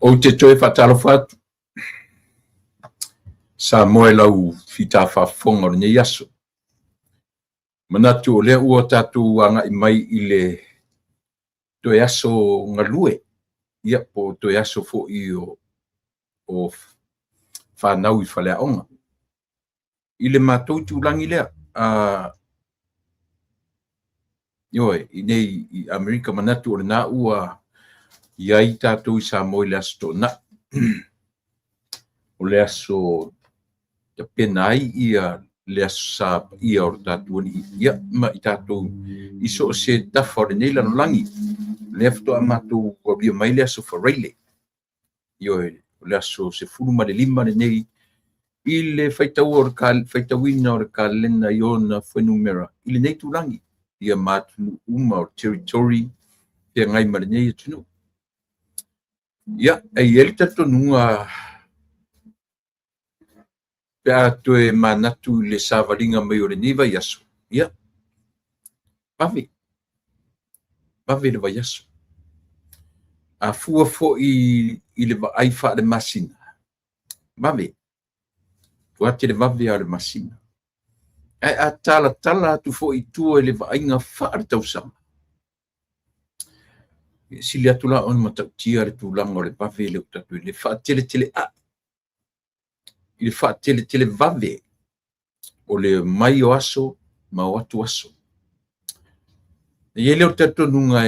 O te toe whatalo whatu. Sa moe lau whita whafonga o nei aso. Manatu o lea ua tatu anga I mai I le toe aso ngalue. Ia po toe aso fo I o whanau I whalea onga. I le mātou tūlangi lea. Ioe, I nei I Amerika manatu o le nā ua iai tātou I sa moe le aso tō na. O le aso te penai ia le aso sa ia o tātou ni ia ma I tātou I so se tafa o le nei lano langi. Le afto a mātou o bia mai le aso whareile. Ioe, le aso se furu ma le lima le nei I le whaitawina o le kalena I ona whenumera. I le nei tūlangi. Ia mātunu uma o territory pia ngai ma le nei atunu. Ia, ei ele tato nunga pia toe manatu le savalinga mai o le niva yaso. Ia. Pave le va yaso. A fua fo I le vai fa le masina. Pave. Tuate le vave a le masina. A tala tu fo I tua le vai nga fa le tausama. Sili atula on matautia le tūlanga o le pave le utatu. Le fa tele a. I le fa tele vave. O le mai o aso, ma o atu aso. Ia leo tato nunga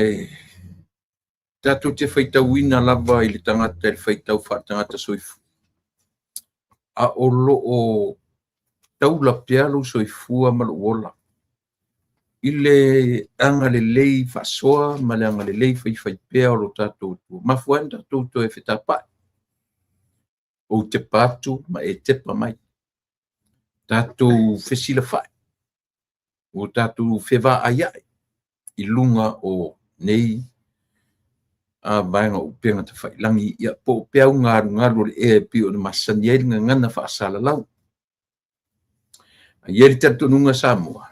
tato te whaitawina lava I le tangata le whaitau wha tangata soifu. A o lo o taula pealo soifua ma lo ola. I le anga le lei whasoa, ma le anga le lei whaipea o lo tato tu. Ma fuan tato tu e whetapa. O te patu, ma e tepa mai. Tato whesila whai. O tato whewa aiai. I lunga o nei a vaenga upenga te whailangi ia po peau ngaru le e pi o na masanieri ngana whaasala lau. A ieri tato nunga Samoa.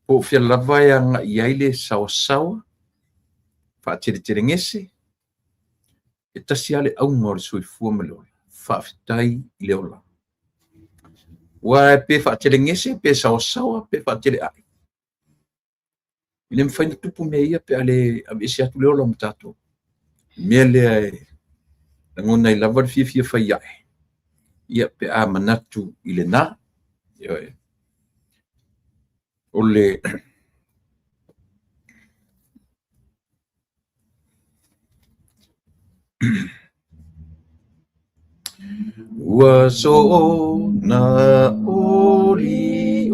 Po whia lawai anga iaile sawa, whaatere ngese, e tasi ale au ngore sui fua meleola, whaafitai I leola. Wa pe whaatere ngese, pe sawa, pe whaatere ai. Ile mwhaina tupu mea ia pe ale esi atu leola mtato. Mea lea ngona I lawar fia whai ai. Ia pe a manatu I le na. Ioe. Ole Ua so na oli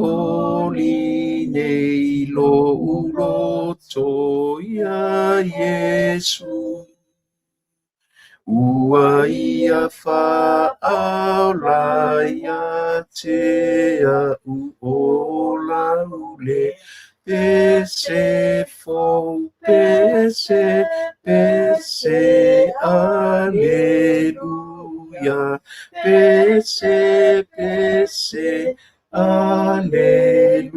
nei lo uloto ia Yesu. Ua ia whaaula ia te a uola ule pese fo pese aleluia pese aleluia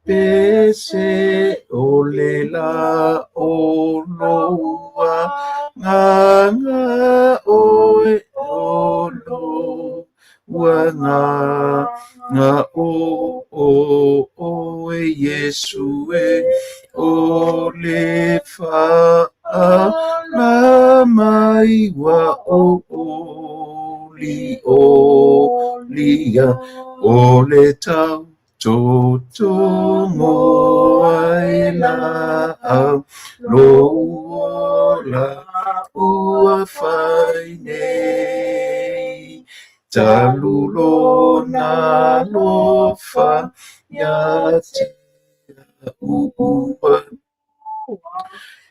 pese olela oloa nganga oe olo wanga nga o Yesu e ole fa la mai wa lia ole tau toto moai la lo la ua fai nei talulo na lo fa ya te ua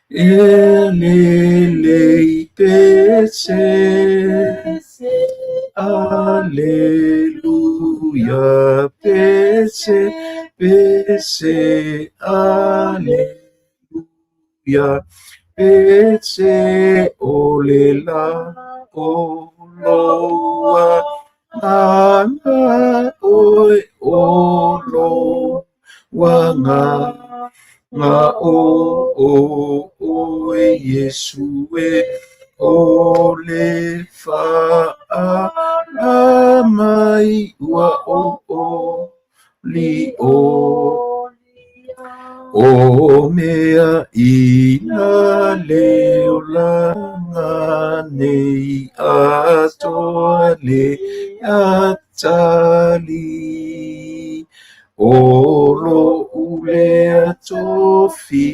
ele pese aleluia pese aleluia pese olela oloa ana oe olo wanga ngā o e Yesu e o le whaala mai ua o li o mea ina leo langa nei atoa le atali o lo ule atofi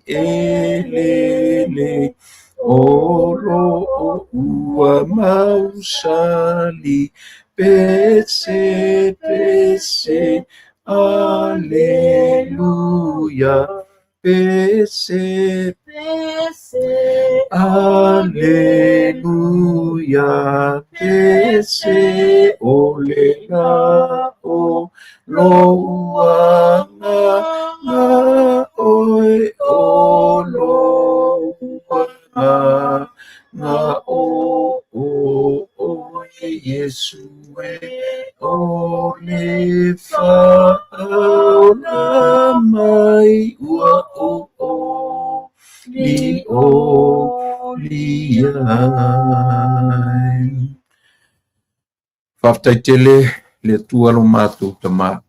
elele o lo ua mausali pese pese Alleluia, pese, Alleluia, pese, olega, o, loa, nga, oe, o, loa, nga, o, Yesu, o, le, whaona mai ua o li ai. Whaftaitele le tua lo mātou tama.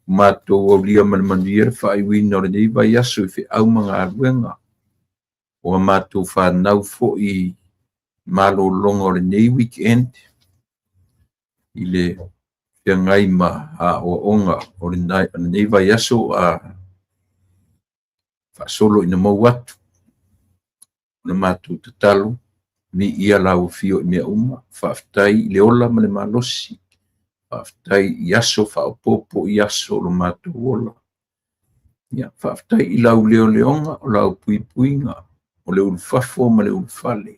Mātou o lia manmanir whaiwina o le nei vai asu i au mga aruenga. O mātou whanau fo i malo longa o le nei weekend. I le ia ngai ma a o onga o le nei vai aso a whaasolo ina mau atu na mātou tatalo mi ia lau fio i mea uma whaaftai i le ola ma le malosi whaaftai i aso whaopopo i aso lo mātou ola ia whaaftai i lau leo leonga o lau pui puinga o le ulfafo ma le ulfale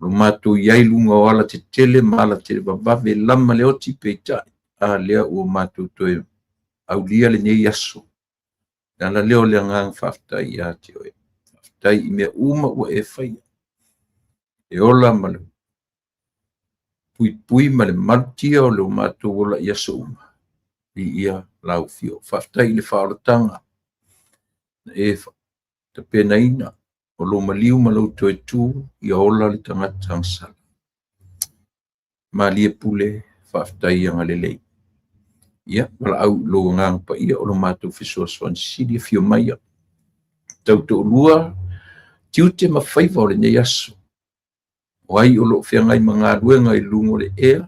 lo mātou iai lunga o ala te tele ma ala te babave lama le oti peitai a lea ua mātou toe au lia le nei aso. Na la leo le ngang whaftai i ate oe. Whaftai i mea uma ua e whaia. E ola ma le pui ma le marutia o le o mātou ola i aso uma. I ia lau fio. Whaftai le whaoratanga. E te pena ina. O lo maliu ma lau toe tū i ola le tangata angsala. Ma lia pule whaftai anga le lei. Ia, wala au lo ngang pa ia o lo mātou fisua swan sidi fio mai ia. Tau to lua, tiute ma whaiva o le nei aso. O ai o lo whiangai ma ngā ruenga i lungo le ea.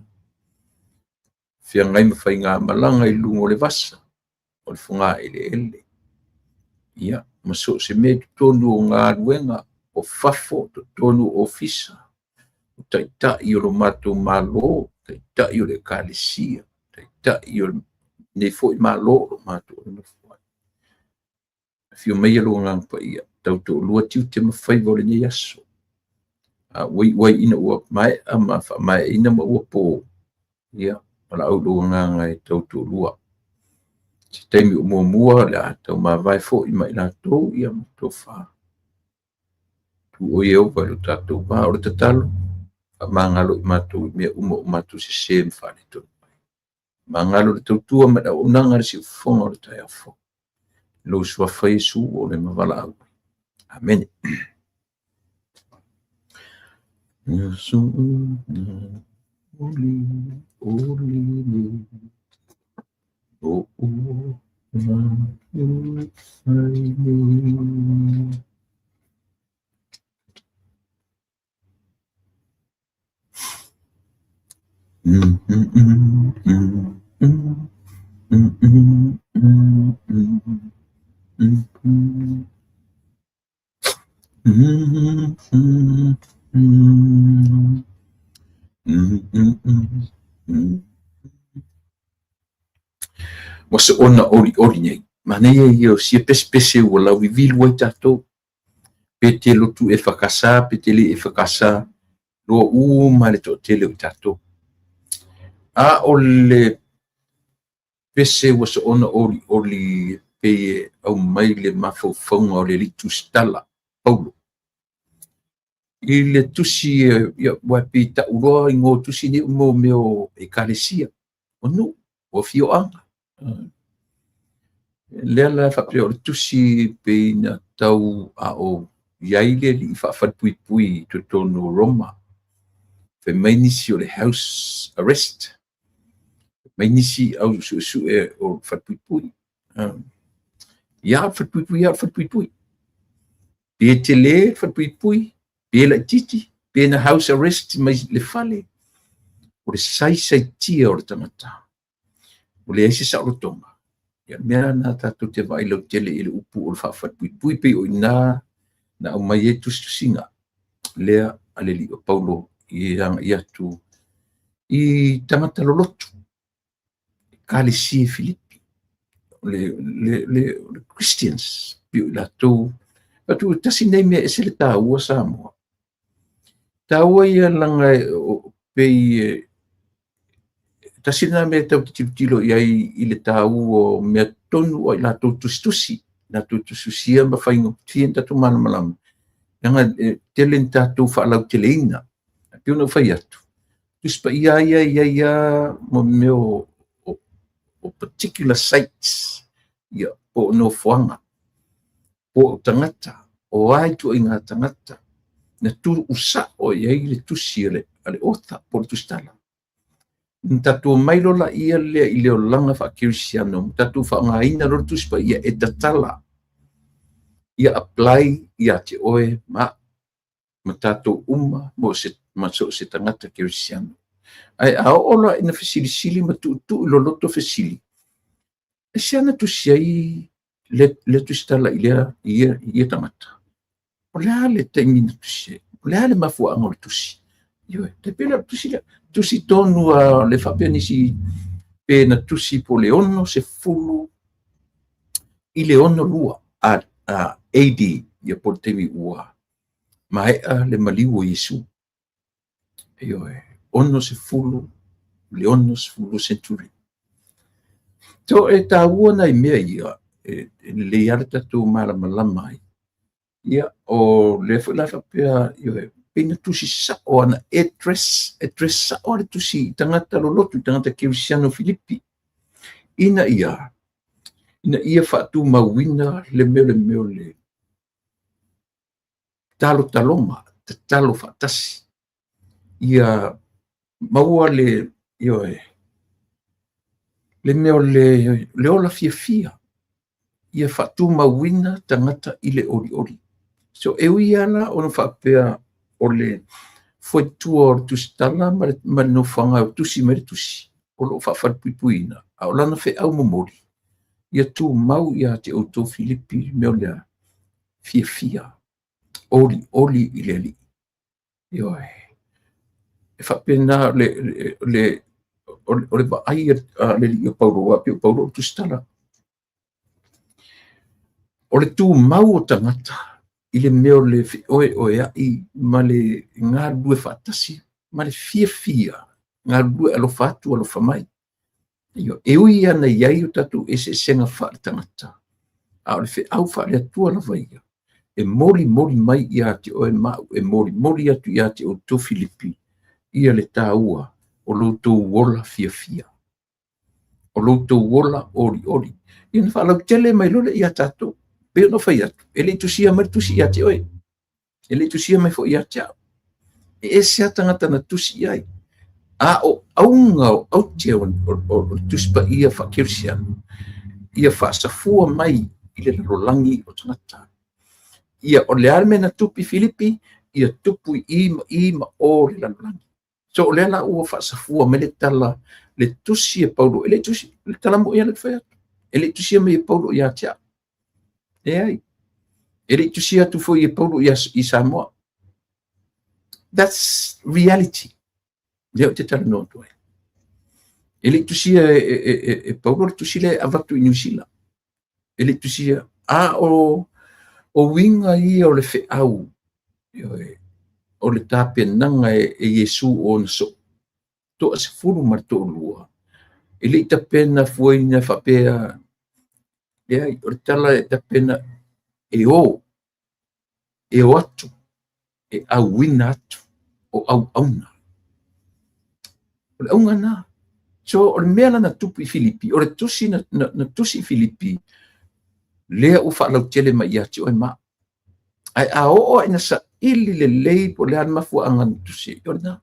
Whiangai ma whai ngā malanga i lungo le vasa. O le whunga ele ele. Ia, ma so se me tonu o ngā ruenga o fafo to tonu o fisa. O taita i o lo mātou malo, taita i o le kālesia. Taita i o nei foi malo mātou o le mawhai. Fio mai alo ngang pa ia. Tau to lua tiute ma whaiva o le nei aso. Wai ina ua mai ama wha mai ina ma ua pō. Ia, wala au lo ngang ai tau to lua. Si teimi o mua le a tau ma vai fo i mai la tō ia ma tō wha. Tu o iau vai lo tātou ma o le tatalo. Mangalo i mātou mea uma o mātou se sem whare tō. Mangalo le tautua me da unanga le si ufonga o le tai afo. Lo sua whaisu o le mawala au. Amen. Yesu oli oli o na Wasa ona ori ori nei. Mana ia sia pese ua lau i vilu ai tātou. Pete lotu e whakasa, pete li e whakasa. Loa ma le tō tele o tātou. A o le pese wasa ona ori ori pe au mai le mawhauwhaunga o le litu stala. Paulo. I le tusi wapi ta uroa i ngō tusi ni umo meo e kālesia. O no, o fio anga. lea la whapea o le tusi pe na tau a o iai le li whawhatpui to tonu Roma. Fe mai nisi o le house arrest. Mai nisi au su e o whapui. Ia whapui. Pe te le whapui. Pe la titi. Pe na house arrest mai le fale. O le sai tia o le tangata. O le eise sa o tonga. Ia mea na tātou te vai lau tele i le upu o le whawhatpui pe o ina na au mai e tusinga. Lea ale li o Paulo i hanga i atu i tangata lolotu. Kalesi e Filipi. Le Christians. Pio i latou. Atu tasi nei mea ese le tāua Samoa. Tāua ia langa pei tasina me tau tilo iai i le tau o mea tonu o i latou tusi. Latou tusia ma whaingo tien tatu mana malama. Nanga telen tatou whaalau teleina. Pio na whai atu. Tuspa ia mo meo o particular sites. Ia po no whanga. Po tangata. O ai tu i ngā tangata. Na tu usa o iai le tusi ale otha po tustala. Tatu mailo la ia lea i leo langa wha kirisiano. Tatu wha ngā ina rotuspa ia e tatala. Ia apply ia te oe ma tatu uma mo se tangata kirisiano. Ai ao ola ina whesilisili ma tu ilo loto whesili. E siana tu siai le tustala i lea ia tangata. O lea le taimina tu siai. O lea le mafua angol tusi. Ioi, te pela tusi tonu le whapea nisi pe na tusi po le ono se fulu i le ono lua a AD ia po temi ua ma ea le maliu o Yesu. Ioi, ono se fulu le ono se fulu centuri. To e ta ua na i mea ia le iara tatu malama ai. Ia o le whapea ioi pena tusi sa o ana address sa o le tusi tangata lolotu tangata kirisiano Filipi. Ina ia whaatu mawina le meo le talo taloma, te talo whaatasi. Ia maua le meo le ola fia. Ia whaatu mawina tangata i le ori. So ewi ana ona whapea o le foi tua o tustala ma no whanga o tusi mere tusi. O lo whawharpuipuina. A o lana whe au momori. Ia tu mau ia te auto Filipi meo lea fia. Oli i le li. Ioi. E whapena o le vaai le li o Paulo api o Paulo o tustala. O le tu mau o tangata. I le meo le oe ai ma le ngā lue whaatasi, ma le fia, ngā lue alo whātu alo whamai. E ui ana iai o tatu e se senga whaatangata. A o le whi au wha le atua la vaia. E mori mai ia te oe mau, e mori atu ia te o to Filipi, ia le tāua o loutou wola fia. O loutou wola ori. Ia na whalau tele mai lole ia tatu. Peo no whai atu. E le tusia mai tusi ia te oe. E le tusia mai fo ia te au. E se atangata na tusi ai. A o aunga o autia o tuspa ia whakirisiano. Ia whaasafua mai i le rolangi o tangata. Ia o le alme na tupi Filipi, ia tupu i ma o le rolangi. So o le ala ua whaasafua me le tala le tusi e Paulo. E le tusi, le tala mo ia le whai atu. E le tusia mai e Paulo ia te au. E le tusia tu foi e Paulo i Samoa. That's reality. Leo te tala no toi. E le tusia e Paulo le tusia le avatu i New Zealand. E le tusia o winga i o le fe au. O le tapenanga e Yesu o naso. To se furu marto lua. E le tapena foi na whapea. O le tala e tapena e o atu, e au wina atu, o au auna. O le aunga nā. So, o le mea na tupu i Filipi, o le tusi na tusi Filipi, lea u whaalau tele mai ia te oi maa. Ai a o ina sa ili le lei po le an mafu angan tusi. Iona,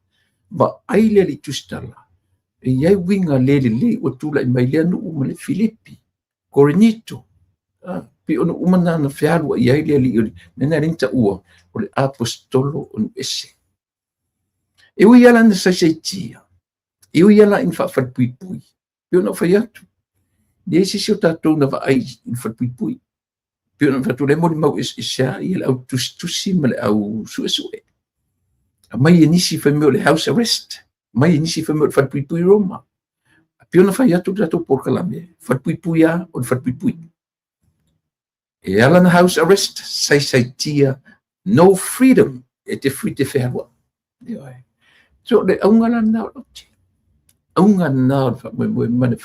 ba ai le li tustala. E iai winga le o tula i mai lea nu uma le Filipi. Korinito. Pi ono umana na whiarua iai le li nena rinta ua o le apostolo onu ese. E ui ala na saisaitia. E ui ala in whawharpui. Pi ono whai atu. Le isi sio tātou na wa ai in whawharpui. Pi ona fatu le mori mau isa i le au tusi ma le au suesue. Mai e nisi whai meo le house arrest. Mai e nisi whai meo le whatpuipui Roma. Pi ona whai atu tātou porkalame. Whatpuipui a o le whatpuipui. E ala na house arrest, sai tia, no freedom, e te free te whehua. So le aungala na o te. Aunga na o mane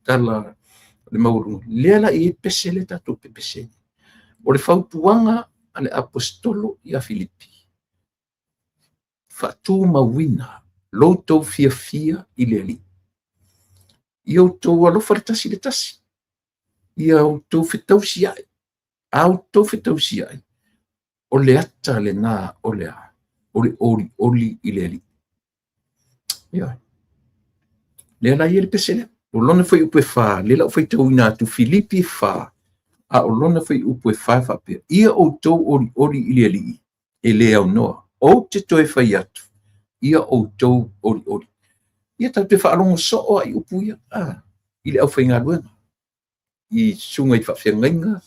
tala le maurungu. Leala i pese le tatou pepese. O le whautuanga a le apostolo i a Filipi. Whatu mawina, loutou fia i le ali. I au tau alofa le tasi le tasi. I au tau whetau si ai. Au tau whetau si ai. O le ata le nā o le a. O le oli i le ali. Ia. Leala i le pese le. O lona foi upe wha, le lau fai tau ina tu Filipi wha, a o lona foi upe wha whapea. Ia o tau ori ili ali, e le au noa. O te toi whai atu, ia o tau ori. Ia tau te whaalongo soa i upuia, ili au whai ngā luenga. I sunga i whawhia ngainga,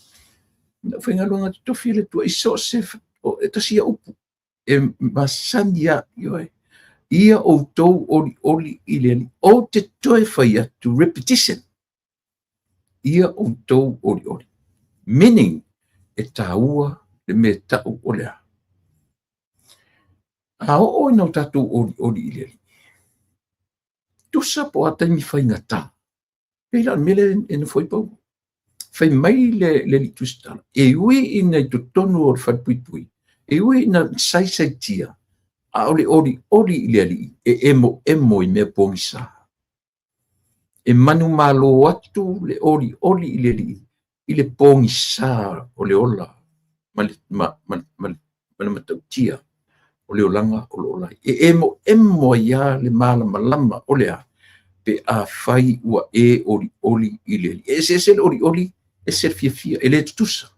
i whai ngā luenga te tofi le tua, i so se, o e tasi a upu. E masania, ioi. Ia o tau ori ili ali. O te toi whai atu repetition. Ia o tau ori. Meaning, e tāua le me tau o lea. A o ina o tātou ori ili ali. Tusa po atai mi whai ngata. Peila mele ena whai pau. Whai mai le li tustala. E ui ina i tonu o whatpuipui. E ui ina sai tia. A ole ori ili ali, e emo i mea pōngisa. E manu malo atu le ori ili ali, i le pōngisa o le ola, ma matautia o le olanga o le ola. E emo ia le malama o le a, pe a whai ua e ori ili ali. E se le ori, e se fia, e le tutusa.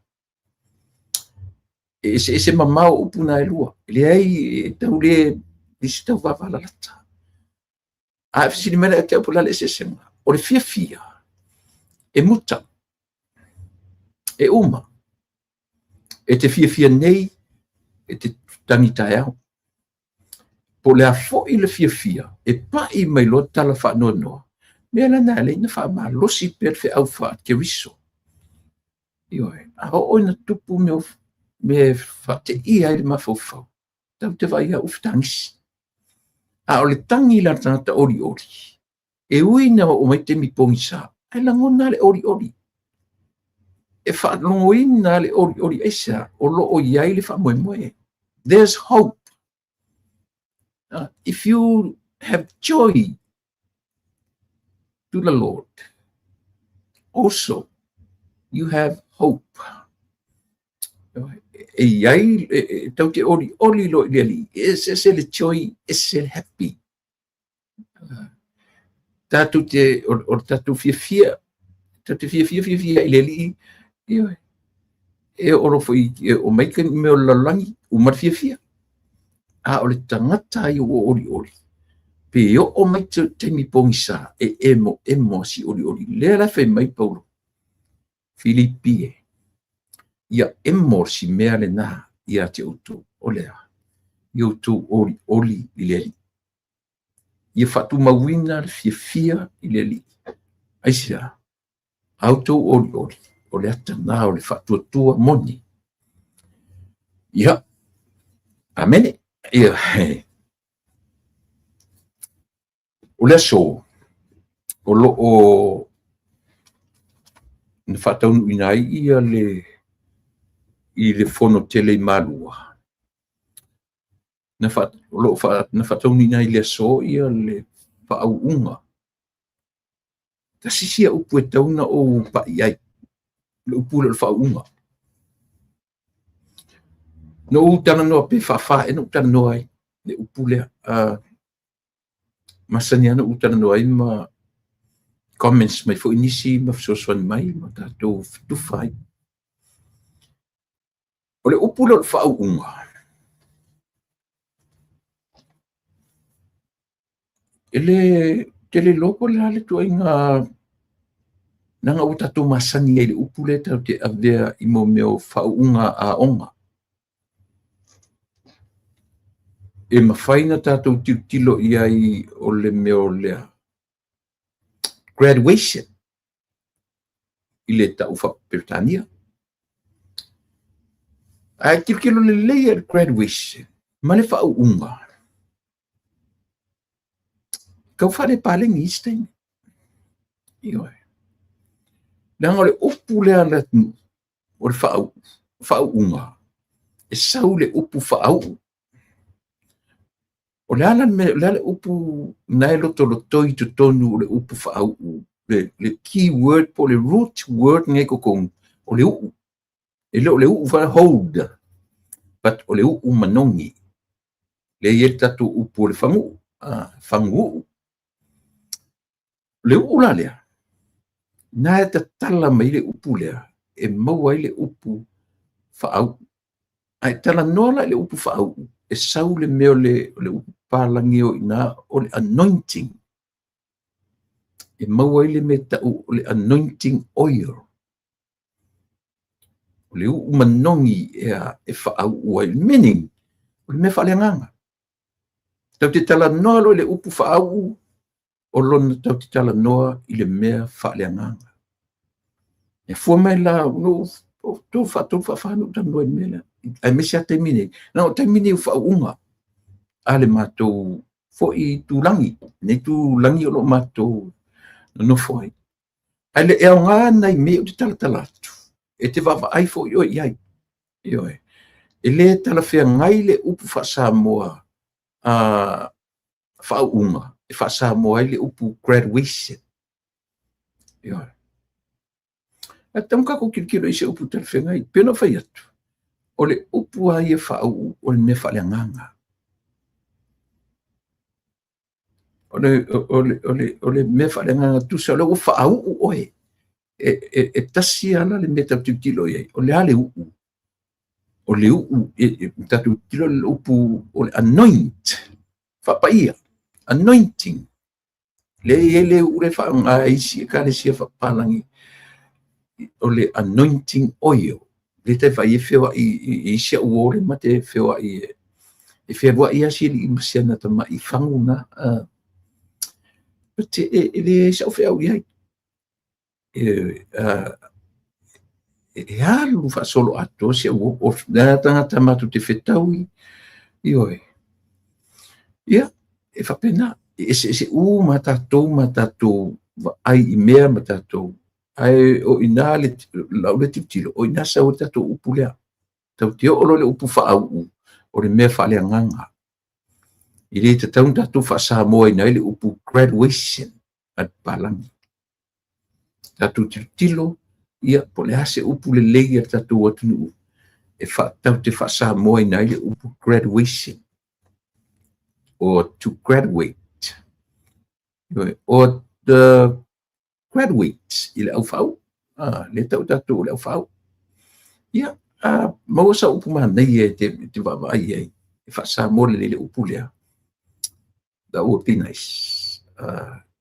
E se mamao upuna e lua. Le ai tau le disi tau wavala lata. A fisi mele e te upula le se senga. O le fia. E muta. E uma. E te fia nei. E te tangita au. Po le afo i le fia. E pa i mai lo tala wha noa. Mea la nale ina wha maa losi per fe au wha ke riso. Ioi. A o ina tupu me whate i ai le mawhauwhau. Tau te vai a uftangisi. A o le tangi la tangata ori. E ui na o mai te mi pongisa. Ai langona le ori. E whaanongo ina le ori eisa. O lo o iai le whamoe. There's hope. If you have joy to the Lord, also you have hope. E iai, tau te ori lo i ali, e se le joy, e se le happy. Tatu te, or tatu fia, i le li, e oro foi, o maikan me o lalangi, umar fia. A o le tangata i o ori. Pe o mai te mi pongisa, e emo si ori. Lea la fai mai paulo. Filipi ia emo si mea le nā ia te utu o lea. I utu ori i le li. Ia whatu mawina le fia i le li. Aisia, auto ori. O le ata nā o le whatu atua moni. Ia, amene. Ia, o le so, o lo o na whataunu inai ia i le fono tele i malua. Na whataunu inai le so ia le whaauunga. Ta sisia upu e tauna o pa iai. le upu le whaunga. No utana noa pe whawha e no utana noa ai, le upu lea. Masani ana utana noa ai ma comments mai fo inisi ma fsoswani mai ma tatou fituwhai. O le upu le whaunga. Ele tele loko le hale tua inga nanga o tatou masani e le upu le tau te avea i mo meo whaunga a onga. E mawhaina tatou tilo i ai o le meo lea graduation i le tau whapirtania. Ai kilo le leia graduation, ma le whaunga. Kau whare palengi istein. Ioi. Nanga le upu lea le o le whaunga. E sau le upu whau. O le ala le upu nai loto lotoi tu tonu o le upu whau. Le key word po le root word ngai kokong o le uu. E le uu whare hold. But o le uu manongi. Le ier tatu upu o le whangu. Whangu. Le uu la lea. Nā e ta tala mai le upu lea. E maua i le upu whaau. Ai tala nola le upu whaau. E sau le meo le upu pālangi o ina o le anointing. E maua i le me tau o le anointing oil. O le uu manongi e whaau ua i meaning. O le me whaleanganga. Tau te tala noa le upu whaau. O lona tau te tala noa i le mea whaleanganga. E fua mai la no to whawhanu tanu e mele. Ai mesi a te mine. Na o te mine u whaunga. Ale mātou fo i tūlangi. Nei tūlangi o lo mātou no foi. Ai le eo ngā nei me o te tala atu. E te wawa ai fo i oi ai. Ioi. E le tala whea ngai le upu whasa moa whaunga. E whasa moa ai le upu graduation. Ioi. A tamka ko kilo i se upu tala whea ngai. Pena whai atu. O le upu ai e whau o le me whaleanganga. O le me whalenga tu sa le o whaau oe. E tasi ala le me tatu tilo iei. O le ale uu. O le uu tatu tilo le upu o le anoint. Whapaia. Anointing. Le ure whaunga isi e kare sia whapalangi. O le anointing oil. Le te whai e whiwa i sia uore ma te whiwa i e whiwa i asi i masiana ta ma i whanguna But ele sa fe au ia e alu fa solo ato se o na tanga matu te fetaui io ia e fa pena se u matato ai mea matato ai o inale la le titilo o ina sa o tato upulea tau te o le upu fa au o le mea fa le nganga ile te tau tato fa sa mo ina le upu graduation at palangi. Tatu tilo ia po le hase upu le legi at tatu atunu e tau te whasa moa i nai le upu graduation or to graduate or the graduates i le au whau le tau tatu le au whau ia maua sa upu maa nei e te wawai e whasa moa le upu lea that would be nice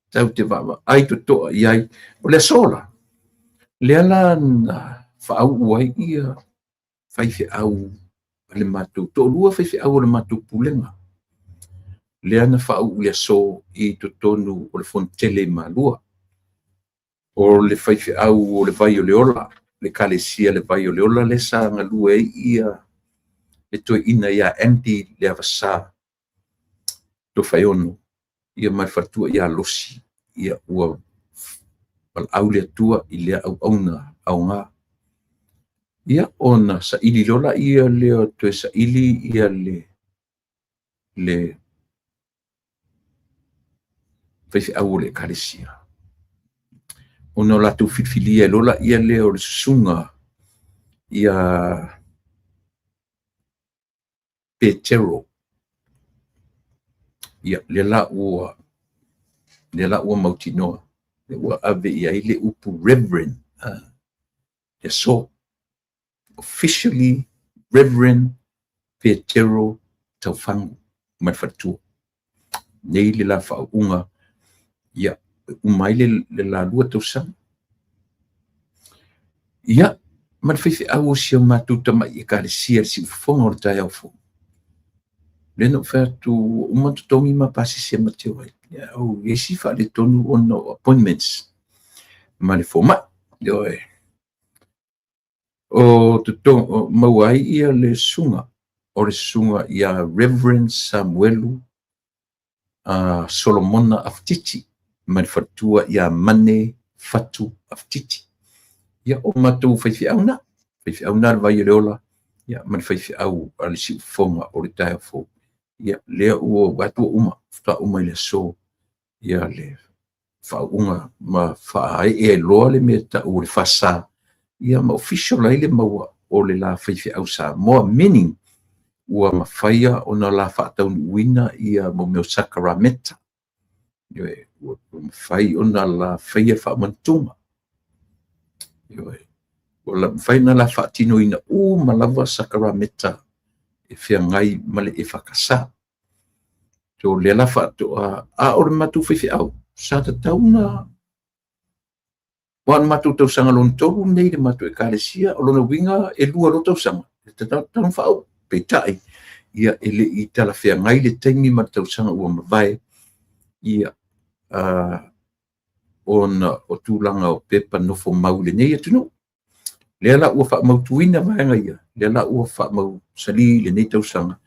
tau te wawa ai to toa iai o le sola le ala na whaau uai ia whaiwhi au le matu to lua whaiwhi au le matu pulenga le ana whaau ia so i to tonu o le fontele malua o le whaiwhi au o le vai o le ola le kalesia le vai o le ola le sa ngalua ia le toi ina ia anti le avasa to whaiono ia mai whatua ia losi ia ua au le tua i le au auna au ngā. Ia ona sa ili lola ia leo to sa ili ia le whaiwhi au le karesia. ona latu fitfilia lola ia le o le susunga ia Petero ia le la ua mautinoa le ua ave ia ile upu reverend ia so officially Reverend Petero Taufangu Matfatua nei le la whaunga ia umai le la lua tausanga ia matwhaiwhi au sia matuta mai i kare sia si ufonga o le tai au fo lena whatu umatutongi ma pasi sia mateo ai ia au esi wha le tonu ono appointments ma le foma o tuto mauai ia le sunga o le sunga ia Reverend Samuelu Solomona Aftiti mai fatua ia mane fatu Aftiti ia o matu faifi au na vai leola ia man faifi au ale si fonga o le tai fo ia le o watu uma ile so ia le faunga ma fa e lo le meta o le fasa ia ma official ile ma o le la faifi au sa mo meaning ua mawhaia ona la whaatauni uina ia mo meo Sacramento. Ua mawhai ona la whaia whaamantunga. Ua la mawhai na la whaatino ina malawa Sacramento e whia ngai male e whakasa. Tō le la whaatoa a ore matu whaifi au. Sa ta tauna wan matu tau sanga lon toru nei le matu e kālesia o lona winga e lua lo tau sanga. Te tau whaau. Peitai ia ele i tala whea ngai le taimi ma tausanga ua mawai ia ona o tūlanga o pepa nofo mau le nei atunu. Lea la ua wha mautuina vaenga ia. Lea la ua wha mau sali le nei tausanga.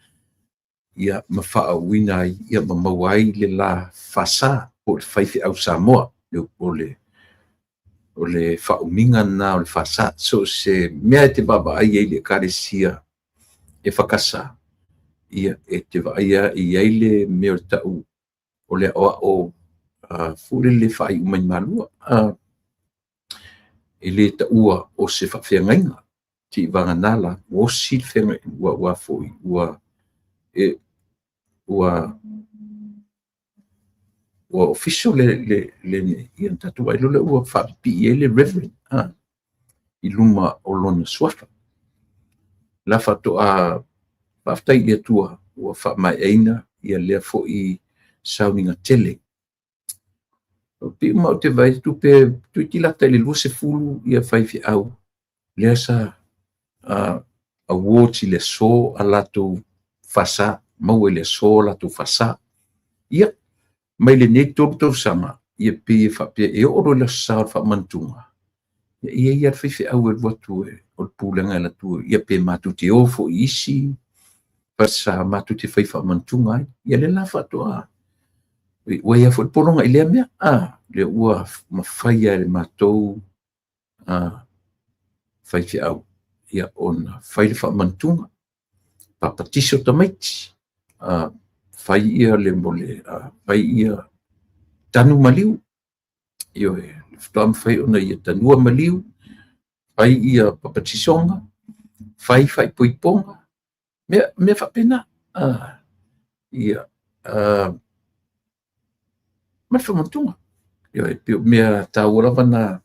Ia ma wha wina ia ma mawai le la whasa o le whaifi au Samoa. O le wha uminga na o le whasa. So se mea te baba ai le kāresia e whakasa ia e te vaia i eile meo tau o le oa o fure le whai umai malua e le taua o se whawhiangainga ti vanganala o si whenga ua fōi ua official le ian tatu ai lule ua whapipi i ele reverend i luma o lona swafa la whatoa whaftai ia tua ua whamai eina ia lea fo i sauninga tele. Pi umau te vai tupe tuitilata le lua se fulu ia whaifi au. Lea sa awards i le so a lato whasa, mau e le so a lato whasa. Ia, mai le nei tōru sama ia pe e whapea e oro le sa whamantunga. Ia whaifi au e watu e o le pūlenga e latu ia pe matu te ofo isi pasa matu te whaifa mantunga ai ia le la whatoa ua ia fo poronga i lea mea le ua mawhaia le matou whaifi au ia ona whai le whamantunga papatiso tamaiti whai ia le mole whai ia tanu maliu io e whatoa mwhai ona ia tanua maliu whai ia papatisonga whai poiponga me whapena ia ma whamantunga ia e pio mea tāurawa na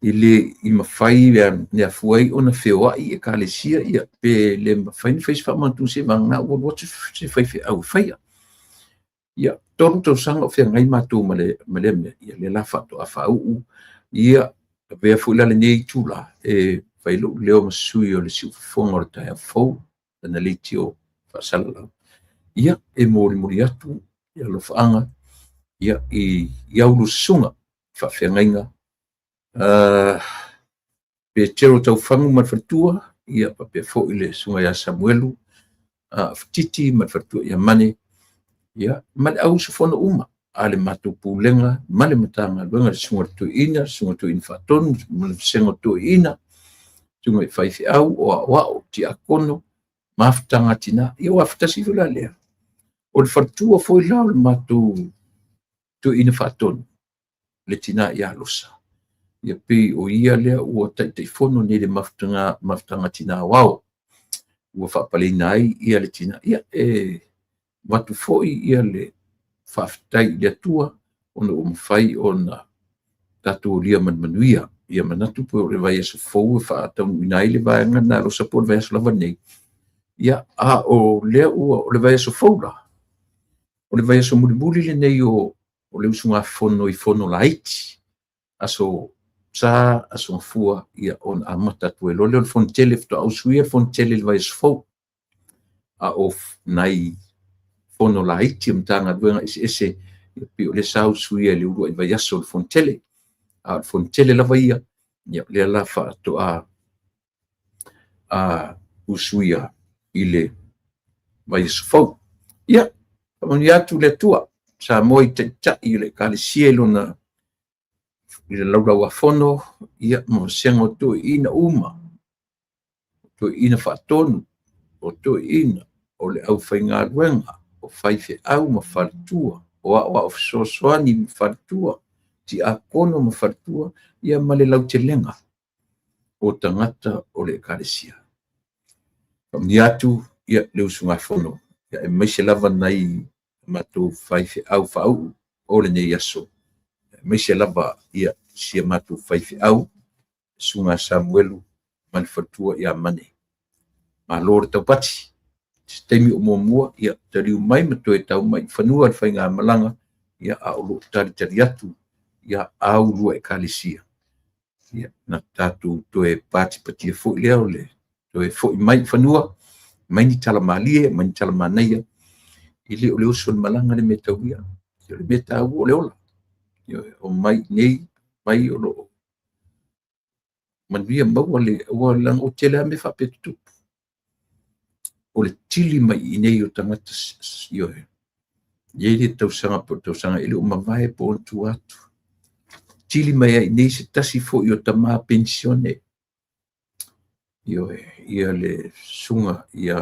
ile i mawhai nea fuai ona wheoai e kālesia ia pe le mawhai ni whaisi whamantunga se vanga ua watu se whaifi au whaia ia toru tau sanga o whea ngai mātou male mea ia le la whato a whau ia vea fuilale nei tūla e whailo leo masui o le si ufonga o le tai a fau na leiti o whasala. Ia e mori atu, ia lo whaanga, ia i aulu sunga whawhiangainga. Petero Taufangu matwhatua, ia pape fo i le sunga ia Samuelu, Aftiti matwhatua ia mane, ia male au sufona uma, ale matu pūlenga, male matanga, luenga le sunga tu ina whatonu, male sengo tu ina, tunga i whaifi au, o wao, ti akono, maftanga tina ia waftasi vula lea o le fatua foi la o le matu tu ina fatonu le tina ia losa ia pe o ia lea ua taʻitaʻifono nei le mafutaga tinā wao ua faapaleina ai ia le tina ia matu foʻi ia le faafetai i le atua ona ua mafai ona tatou olia manumanuia ia manatu po o le vaiaso fou e faataunuina ai le vaega na losa po o le vaiaso lava nei ia a o lea ua o le vaiaso fou la o le vaiaso mulimuli lenei o le usugafono i fono laiti aso sa asogafua ia ona amata atu e lole o le fonitele fetoʻausuia le fonitele i le vaiaso fou a o nai fono laiti o matagaluega eseese ia pe o le sausuia i le ulu ai vaiaso o le fonitele a le fonitele lava ia lea la faatoʻa usuia i le vaiaso fou ia faamani atu le atua sa mo i taʻitaʻi o le ekalesia i lona i le laulauafono ia ma vaseaga o toeina uma toeina faatonu o toeina o le ʻaufaigaluega o fai feʻau ma faletua o aʻoaʻo fesoasoani ma faletua tiakono ma faletua ia ma le lautelega o tagata o le ekalesia faamani atu ia le usugafono ia e maise lava nai matou fai feʻau faauʻu o lenei aso maise lava ia sia matou fai feʻau suga samuelu ma le faletua ia mane malo le taupati taimi o muamua ia taliu mai ma toe tau mai fanua le faiga malaga ia a o loo talitali atu ia aulua ekalesia ia na tatou toe patipatia foʻi lea o le toe foʻi mai fanua mai ni talamalie mai ni talamanaia i le o le oso le malaga le mea tauia ia le mea tāua o le ola ia o mai nei mai o loo manuia maua ua laga otele a me faapetotopu o le tili mai i nei o tagata ioe iai le tausaga po tausaga i le o mavae po ona tu atu tili mai ai nei se tasi foʻi o tamā pensione ioe ia le suga ia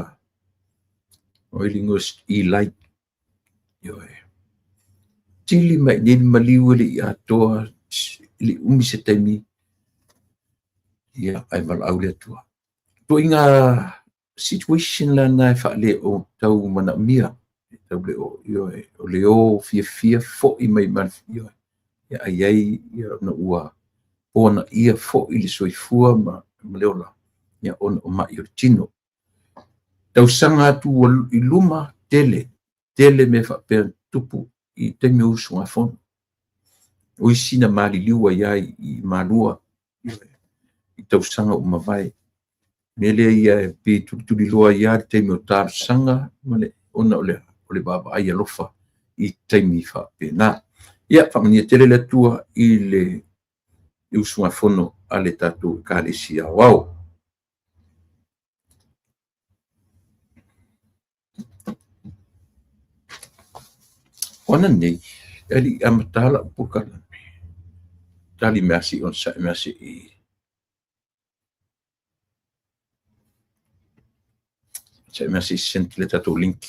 o i ligos i lai ioe tili mai nei le maliu e leʻi atoa i le umi se taimi ia ae valaau le atua toʻiga situation lana e faale o tau manaʻomia tau le o ioe o le o fiafia foʻi mai ioe ia aiai ia ona ua ona ia foʻi le soifua ma le ola ia ona o maʻi o le tino tausaga atu i luma tele me faapea tupu i taimi o usugafono o isina maliliu ai ia i malua i tausaga o mavae me lea ia e pe tulituliloa ia le taimi o talosaga ma le ona o le vaavaai alofa i taimi faapenā ia faamania tele le atua i le usugafono a le tatou ekalesia aoao ona nei ali amatala pukala tali merci on sa merci merci sent le tatou link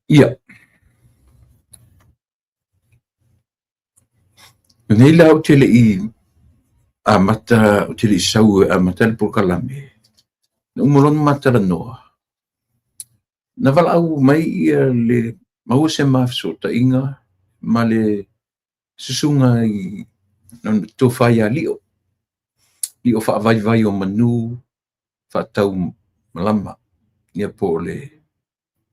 ia nei lau tele i mata o tili sau mata le porkalame umolon mata la noa na vala au mai le mau se mafso ta inga ma le susunga i to fai lio fa vai o manu fa tau malama ia po le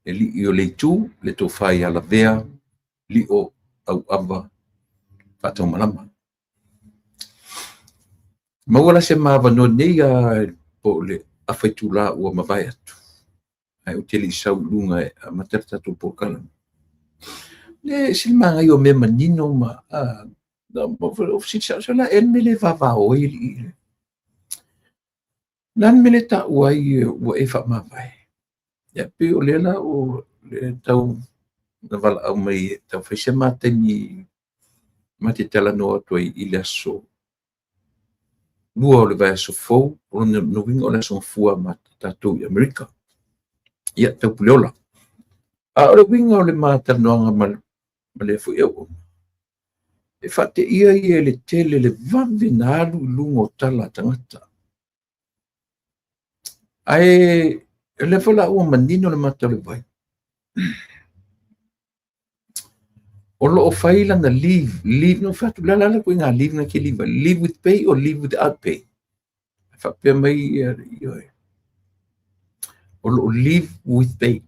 li o le tu le to fai ala vea li o au ava fa tau malama ma wala se mava no nei po le afaitula ua mavai atu ai o tele sau lunga materta tu porkala le silmanga io me manino ma da mo si sa la en me le vava o ili lan me le ta uai o e fa mavai ya pe o lela o le tau na vala au mai tau fese mate ni mate tala no to i le so lua o le vai so fo o no winga o le so fua ma tatu i Amerika ia tau puleola o le winga o le mata noanga ma le fu eu e fate ia le tele le vavi na alu lungo tala tangata ai le fola o manino le mata le vai o lo o faila na leave no fatu la ko nga leave na ke leave with pay or leave without pay fa pe mai yo o lo leave with pay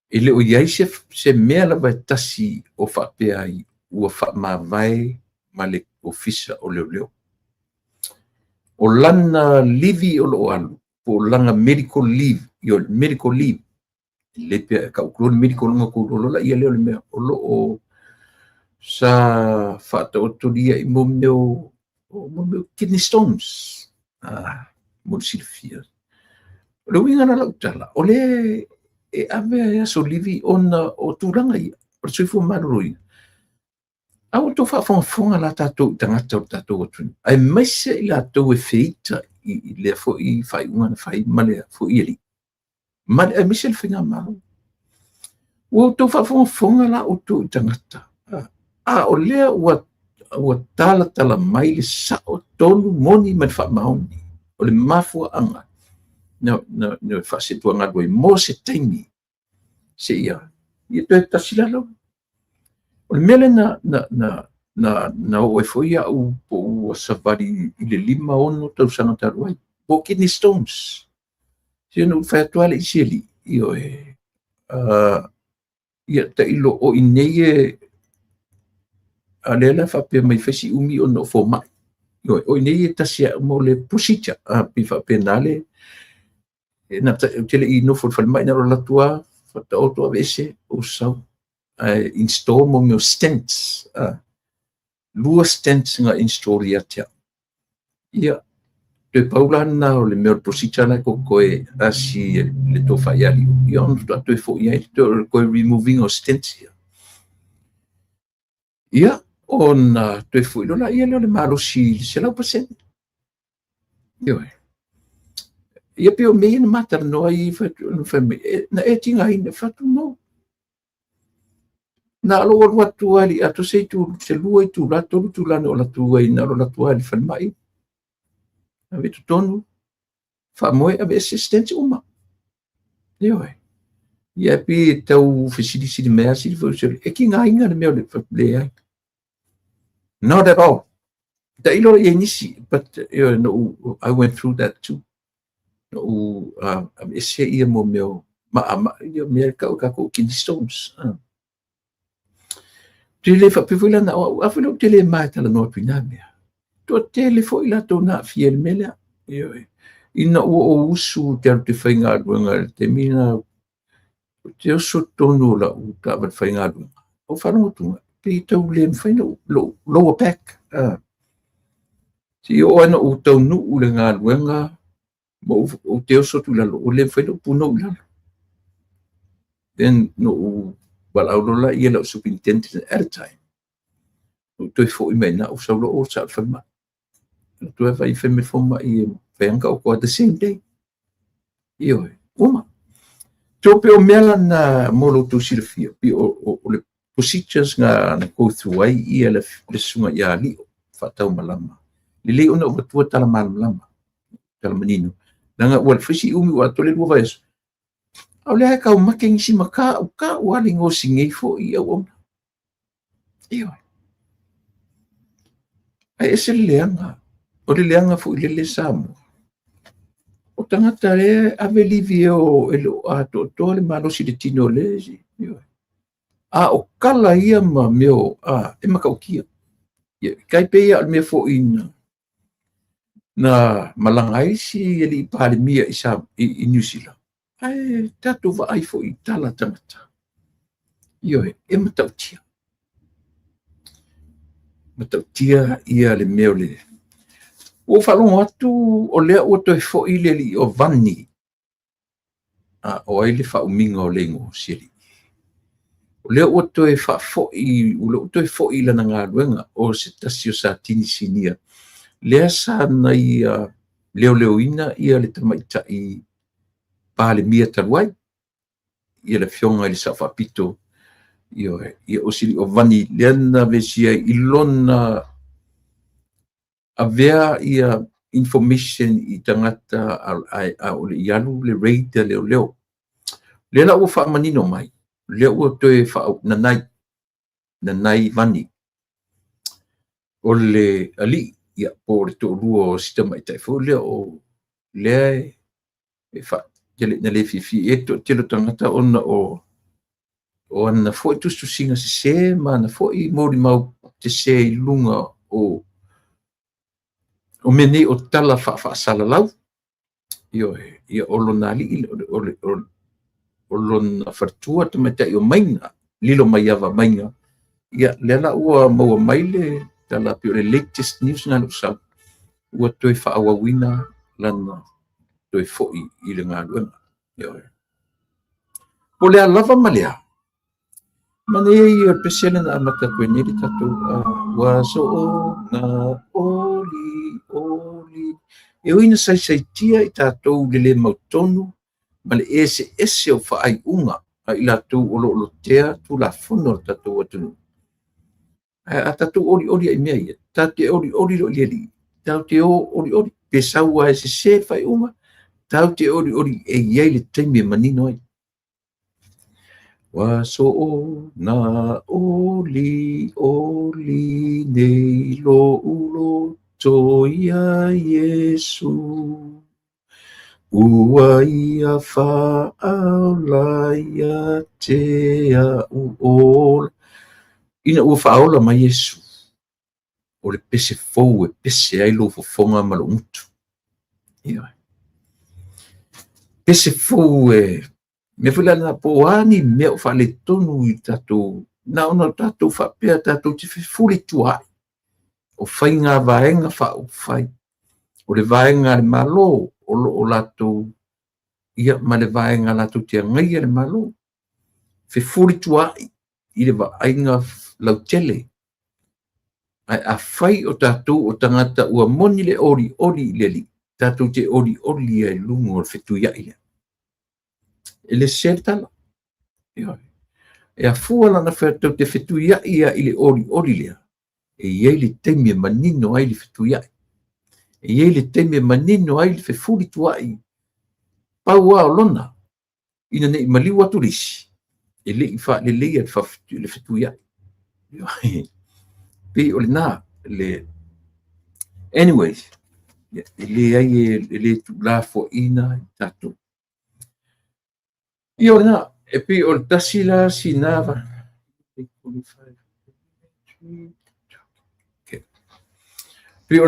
ele o iai se mea la vai tasi o fa pe ai ua fa ma vai ma le ofisa o leo o lana livi o lo alu po langa medical leave yo medical leave le pe ka uklo medical nga ko lo la ia le mea o lo o sa fa to dia i mo kidney stones mo silfia lo winga na la utala o le e ave so livi ona o turanga ia o se fu marui au to fa fonga la tato tangata tato tu ai mai se la to e feita i le fo i fai una fai male fo ili mal e misel finga malo o to fa fonga la o to tangata o le o tala mai le sa o tonu moni man fa mauni o le mafu anga no fa se tu anga doi mo se taimi se ia to tasila lo o mele na o e foi au po o safari i le lima ono tau sanga taruai po kidney stones se no fa atuale i seli io ia ta ilo o ineye alela fa pe mai fesi umi ono fo mai o ineye tasia mo le procedure pi fa penale na tele i no fo fa mai na la tua fa ta auto avese o sau install mo meu stents lua stents nga install ia tia ia te paula na o le meu procedure na ko koe asi le to fa ia ia on to fo ia to ko removing o stents ia on te fo ilo la ia le malo si se la percent ia pe o me na matar no ai fa na e tinga ina fa tu no na lo watu ali ato se tu se lua tu la tu la no la tu ai na lo la tu ali fa mai ave tu tonu fa moe ave assistente uma ia pe tau facility de mercy e ki nga inga le meu le ai not at all da ilo e nisi but no I went through that too no ese ia mo meu ma ia me ka ko kidney stones tele fa pe vola na a folo tele mai tala no piname to tele fo ila to na fiel mela ina o usu te fainga dunga te mina te so tonu la u ka va fainga dunga o fa no tu pe to le fainga lower back si o ana u tonu u le nga dunga mo o te so tu la o le fainga puno la then no well au la ia la superintendent at a time to fo i mena o sa lo o sa fa ma to fa i fe me fo ma i venga o the same day io uma to pe o mela na molo to silfia pi o le procedures nga na go through ai ia le sunga ia li whatau malama. Lili una ua tua tala malama, tala manino. Nanga ua fisi umi ua tole lua vaiso. Au lea kau make ngisi maka au ka wali ngo singei fo i au ona. Iyo. Ai ese leanga. O le leanga fo i le samu. O tangata le ave livi o elo a to le malosi le tino lezi. Iyo. A o kala ia ma meo a e maka o kia. Kai pe ia me fo ina. Na malangai si eli pale mia isa i New Zealand. Ai tatu va ai fo i tala tangata. Iyo e matautia. Matautia ia le meo le. O whalongo atu o lea o toi fo i le li o vani. O ai le whauminga o lengo siri. O lea o toi fo i, o toi fo i lana ngā ruenga o se tasio sa tini sinia. Lea sa nai leo ina ia le tamaita i pale mia taruai. Ia le fionga i le sa whapito. Ia o siri o vani leana vesia i lona a vea ia information i tangata o le ialu le reida leo. Lela ua wha manino mai. Lea ua toe wha nanai vani. O le ali ia po le to rua o sitama i taifo lea o lea e wha jale na le fifi e to telo tangata ona o ana foi tustu singa se ma na foi mori mau te se i lunga o mene o tala fa sala lau ia o lona li o lona fartua te meta i o mainga lilo mai ava mainga ia lela ua maua mai le tala pio le latest news nga lusa ua toi fa awawina lana toi foi i le ngā luenga po lea lava malea mana ia pesele na amata kwenye di tatu waso na oli e oina sai tia i tatou lele mautonu ma le ese o whaai unga a i latu o tea tu la fono tatou atunu a tatou ori ai mea ia tate ori lo lieli tau te ori pesau a ese se whaai unga tau te ori e iei le teimi manino ai waso na oli nei lo ulo toia Yesu ua ia whaalaia tea uola ina ua whaola mai Yesu o le pese fou e pese ai lo fofonga malo mutu pese fou me fula na poani me o fale tonu i tatou na ona tatou whapea tatou te fuli tuai o whainga vaenga wha fai o le vaenga le malo o latou ia ma le vaenga latou te ngai le malo fuli tuai i le vaenga lautele a fai o tatou o tangata ua moni le ori le li tatou te ori ai lungo o fetu ia ia ele setala e a fua lana whetau te whetu ia i le ori lea e iei le teime manino ai le whetu ia e iei le teime manino ai le whefuri tuai pau a lona ina nei maliwa turisi e le i wha le leia le whetu ia pe o le nā le anyways e le ai e le tu la fo ina tatou io na e pi o tasila sinava pi o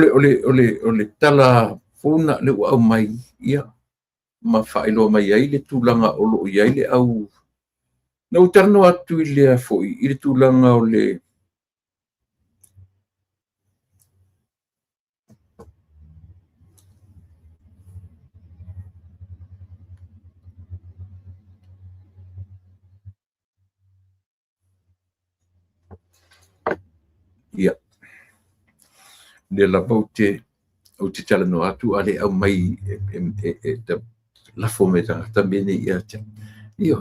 le tala fona le au mai ia ma failo mai ai le tulanga o lo ia le au no tarno atu le foi i le tulanga o le ia le la vote o te tala no atu ale au mai la fome ta bene ia io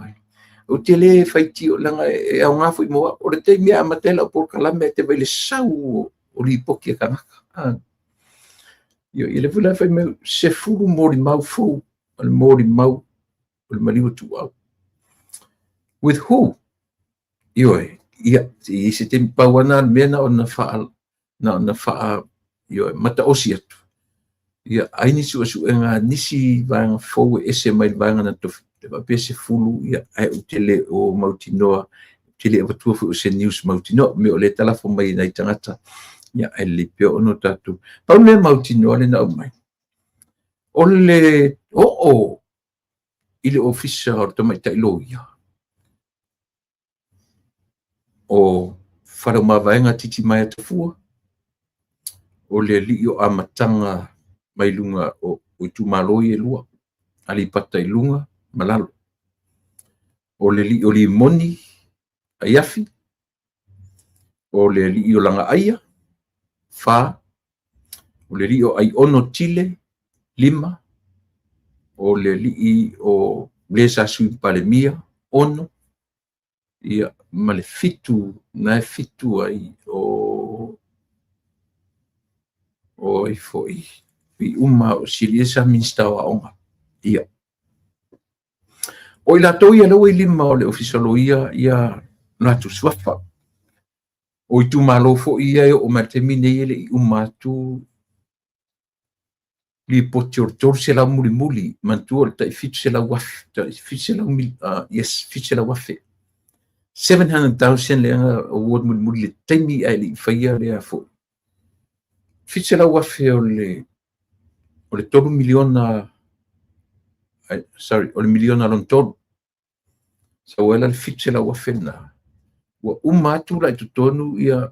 o te le faiti o langa e au ngafu mo o le te mea matela o por kalame te vele sau o li poki e kanaka. Ia le vula fai me se fulu mori mau fu, le mori mau, le maliwa tu au. With who? Ia, i se te pawana mena o na faa, mata osi atu. Ia, ai nisi o su enga nisi vanga fau ese mai vanga na tofi. Te wape se fulu, ia, ai utele o mautinoa, utele e watua fu se news mautinoa, me o le talafo mai nai tangata. Ia, ai le pio ono tatu. Pau le mautinoa le na o mai. O le, ile ofisa o tamai tailo ia. O wharamawhaenga titi mai ata fua. O le li o amatanga mai lunga o itu maloi e lua. Ali pata i lunga malalo. O le li o li moni a yafi. O le li o langa aia. Fa. O le li o ai ono tile. 5. O le li o lesa sui palemia. 1. Ia male fitu na fitu ai o i foi i uma o siliesa minsta wa onga ia o ila to ia lo i 5 o le ofisoloia ia na tu swafa o i tu malo fo ia o matemine ile i uma tu li potior se la muli mantu o tai fitu se la waf tai fitu se la yes fitu se la wafe 700,000 le award muli taimi ai li faia le fo fitu la wafe o le 3 miliona o le miliona lon tolu sa wela le fitu la wafe na wa atu la tutonu ia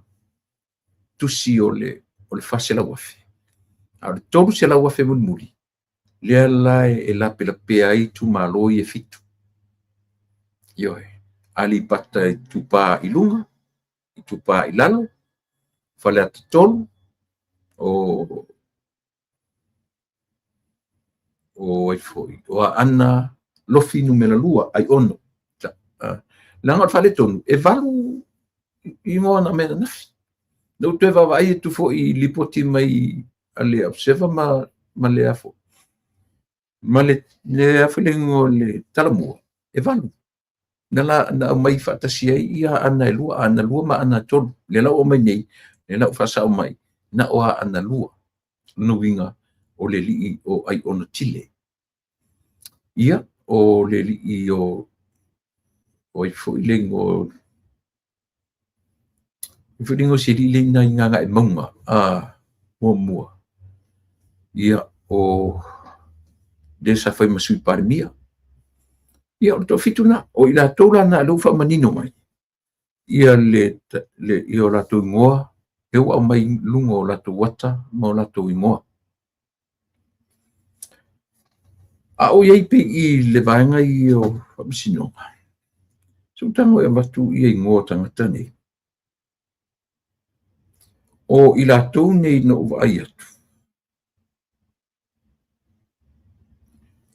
tusi o le fase la wafe a le tolu se la wafe muli le la e la pe ai tu malo e fitu yoe ali pata i tupa i lunga i tupa i lalo fale atu tolu o foi o ana lofi numero 2 ai ono langa fale tonu e valu i mo na mena nafi no te va vai tu fo i lipoti mai ale observa ma le afo ma le afelengo le talamu e valu na mai fatasia ia ana lua ma ana tolu le la o mai nei le la fasa o mai na o ana lua no winga o le li o ai ono tile ia o le li o i fo lengo si li na nga e monga mo ia o desa foi masui parmia ia o to fituna o ila tola na lo fa manino mai ia le o la to ngoa e o mai lungo la to wata mo la to ngoa a o ye pe I le vanga I o misino so tango e watu I ngoa tangata nei o ila to nei no vai atu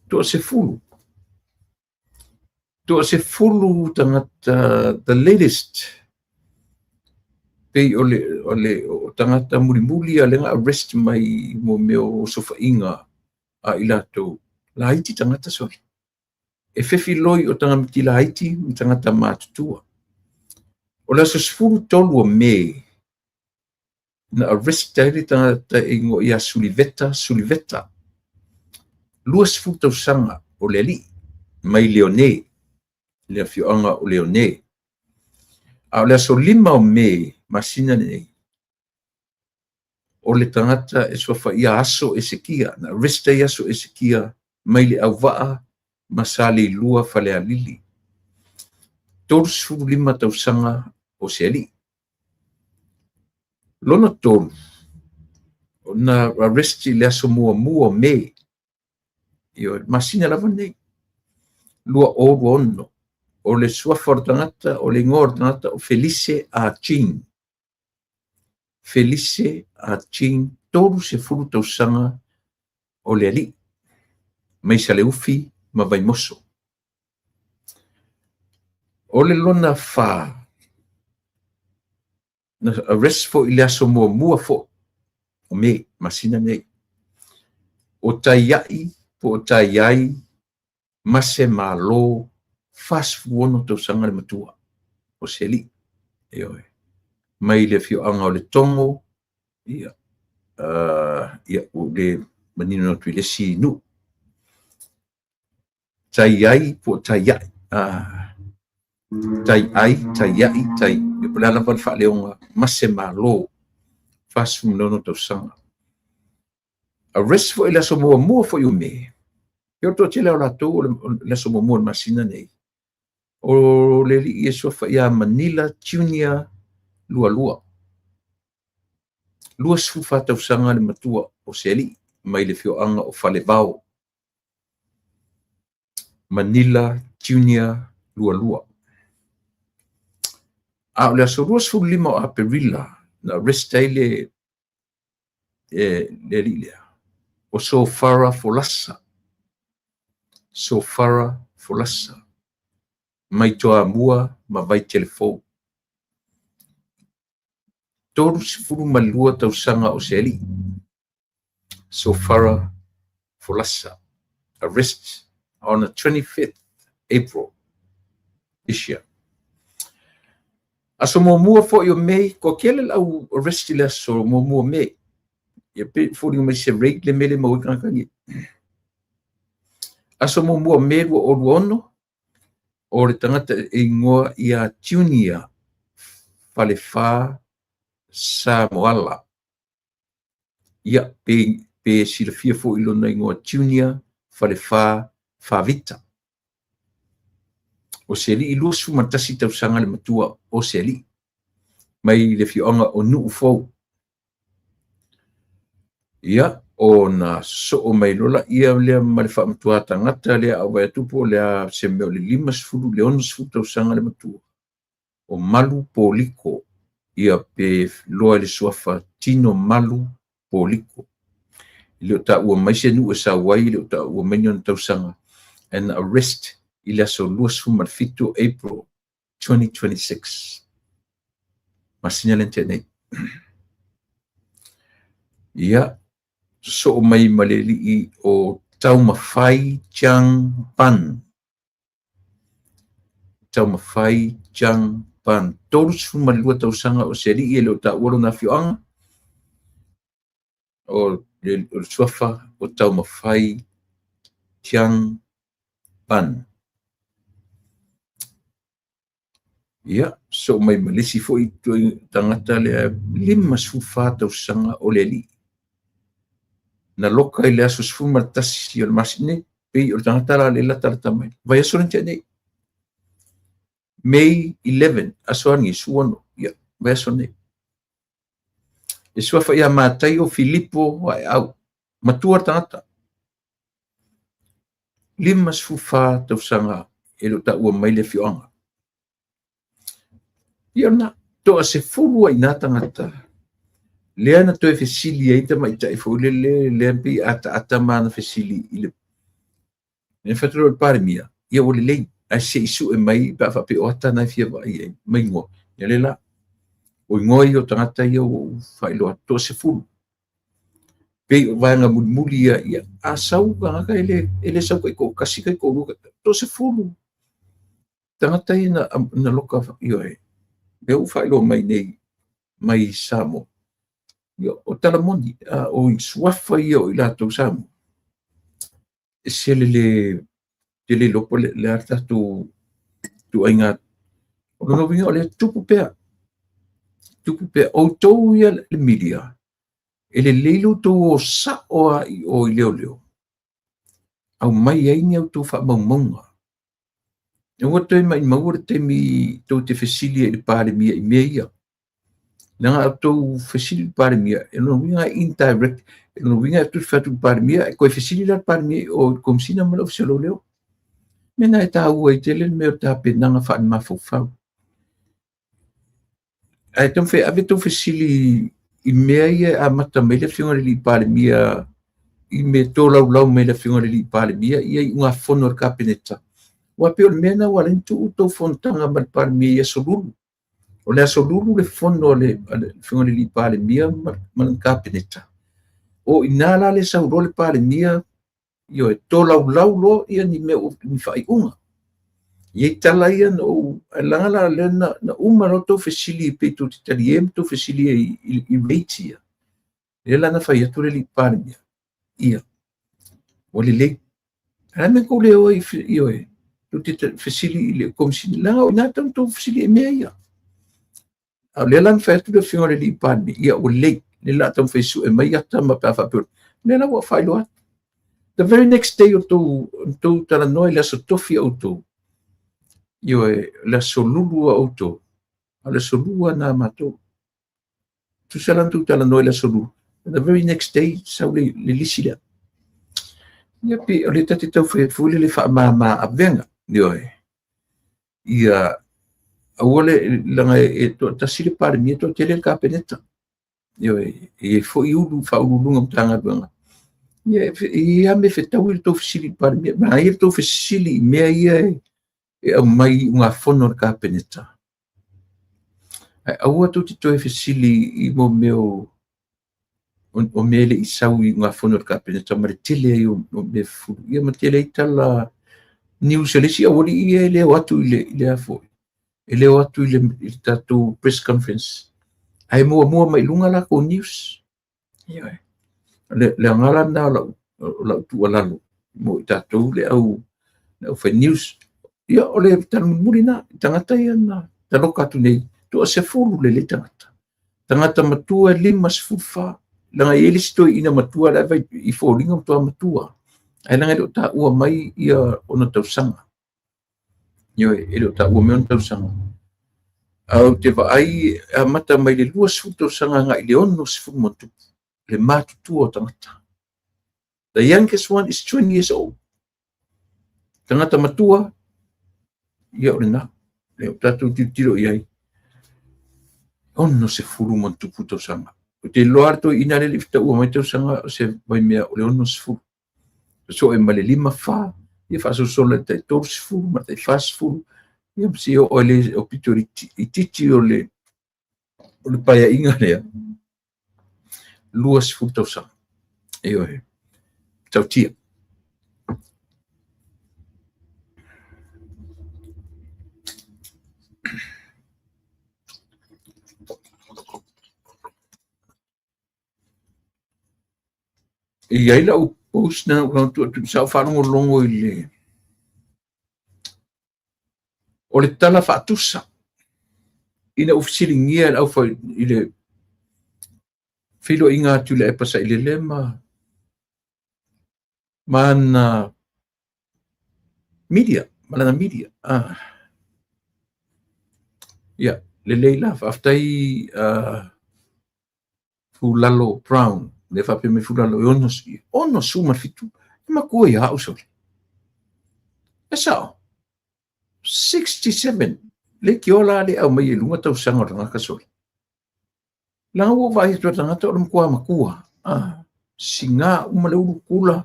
to se fulu tangata the latest pe o tangata muli alenga arrest mai mo meo sofa inga a ila to la Haiti tangata sori e fefi loi o tangamiti la Haiti tangata matutua o la so sfulu tolu o me na arrest tairi tangata ingo ia suliveta lua sfulu tau sanga o le li mai leone le fioanga o leone a le so 5 o me masina nei o le tangata e sofa ia aso e sekia na arrest ia aso e sekia mai le awaa masali lua fale alili tolu 5 tau sanga o se ali lona tolu na arresti le aso mua me io masina lava nei lua o ono o le sua fortanata o le ngor tangata o Felice Achin tolu se fulu tau sanga o le ali mai sa le ufi ma vai moso o le lona fa na arrest fo i le aso mua fo o me masina nei o taiai po o taiai mase malo fasfuono tausaga le matua o se alii e oe mai le fioaga o le togo ia o le manino atu i le sinu taiai po o taiai taiai e pole lava le faaleoga mase malo fasfunono tausaga arrest foʻi le aso muamua foʻi o me e o toʻatele o latou o le aso muamua le masina nei o le alii e soafa iā Manila Junior lualua 24 tausaga le matua o se alii mai le fioaga o falevao Manila Junior lualua a o le aso 25 o aperila na arrest ai le alii lea o Sofara Folasa mai toamua ma vai telefou 32 tausaga o se alii Sofara Folasa arrest on the 25th April this year. Aso muamua foʻi o mei ko kele lau arrest le aso muamua mei ia pe foʻi mai se rate le mele mau kakagi aso muamua me lua oluono o le tangata e ingoa ia Junior falefā Samoala ia pe silafia foʻi lona ingoa Junior falefā Favita o se alii 2 tausaga le matua o se alii mai le fioaga o nuu fou ia ona soo mai lola ia lea ma le faamatuā tagata lea auai atu po lea se mea o le 5 tausaga le matua o malu poliko ia pe loa le suafa tino malu poliko i le o taʻua mai se nuu e sauai i le o taʻua mai ni ona tausaga and arrest i le aso 27 April 2026 masina le tenei ia so mai ma le alii o Taumawhai Jiang Ban tolu sefulu lua tausaga o se alii e le o taʻua lona fioaga o le suafa o Taumawhai Jiang Ban ia so mai ma lesi foʻi tagata lea 54 tausaga o le alii na loka i le aso 18 o le masine pei o le tagata la le lata le tamai vai aso lena tenei May 11 aso ani suono ia vai aso nei e suafa ia matai o Filipo ae au matua tagata 54 tausaga e le taʻua mai le fioaga ia na toa se fulu ai nā tagata lea na toe fesili ai tamaitaʻi foʻi lea pei ata mana fesili i le faatolo le palemia ia ua lelei ae seʻi suʻe mai pe afaapeo na fia vaai ai mai goa ia le la o igoa i o tagata ia ua faailoa toa se fulu pei o vaega mulimuli ia asau gagaga ele sau kaikou kasi kaikou lua toa se fulu tagata ia na loka ioe e u faailoa mai nei mai Samo ia o talamoni o i suafa ia o i latou Samo e sele le lopo le a tatou tuaiga o lona uiga o le tupu pea outou ia le milia e lelei loutou o saʻo ai o i leoleo au mai ai ni outou faamaumauga e ua toe maʻimaua le taimi tou te fesili ai le palemia i mea ia laga outou fesili le palemia e lona uiga indirect e lona uiga atu fatu le palemia e koe fesili la le palemia o komisina ma le ofisialo leo mena e tāua i tele le mea o tapenaga faamafofau ae tama fe ave tou fesili i mea ia amata mai le afioga le lii palemia i me tolaulau mai le afioga le lii palemia ia i ugafono o le kapeneta ua pe o le mea na ua lani tuu tou fonotaga ma le palemia ia solulu o le aso lulu le fono le fingo le lipa le mia man kapeneta o inala le sauro le pa le mia io e to lau lo ia ni me ni fai unga ye tala ia no langa le na uma no to fesili pe to titaliem to fesili i veitia le lana fai atu le lipa le mia ia o le me ko le o io e to fesili le komsi langa o na to fesili me ia le lan fa tu le fingo le lipa le ia o le la tam fesu e mai ata ma pa fa pur le la wa fai lo the very next day o to tala noi la so tofi o to io e la so lulu o to ala so lulu na mato tu salan tu tala noi la so lulu the very next day sa le lisi la ia pe o le tati tau fu le fa ma avenga io e ia awole langa e to tasile par mi to tele ka peneta io e fo iulu fa ulu ngam tanga banga ia me fe tau to fisili par mi ma ia to fisili me ia e mai unha fono ka peneta aua to to fisili i mo meu o mele i sau i unha fono ka peneta ma tele io me fu ia ma tele tala new selesi awoli ia le watu ile afo ele watu ile tatu press conference ai mo mai lunga la ko news ia le ngala na la tu ala mo tatu le au fa news ia ole tan mulina tangata ia na taloka tu nei to se fulu le tangata matua lima sfufa langa ele sto ina matua la vai i folinga to matua ai langa do ta ua mai ia ona tau sanga ia ele ta ua me tau sanga au te vai a mata mai le lua suto sanga nga ile ono sfu motu le matu tu tangata the youngest one is 20 years old tangata matua ia ona le tatu tiro ia ono se fulu motu puto sanga te loarto ina le lifta ua mai tau sanga se vai mea le ono sfu so e male lima fa ia fa so sole te tor sfu ma te fast food ia si o le o pitori i titi o le paia inga lea luas futa sa e oi tau tia e ai la o post na o tu sa fa longo ile o le tala fatusa ina ufisilingia au fa ile filo inga tu le pasa ile lema mana media ya le leila aftai fulalo brown le fa pe me fulalo ono suma fitu ma ko ya uso esa 67 le kiola le au mai lunga tau sanga nga kasol la o vai to tanga to ko makua singa uma le kula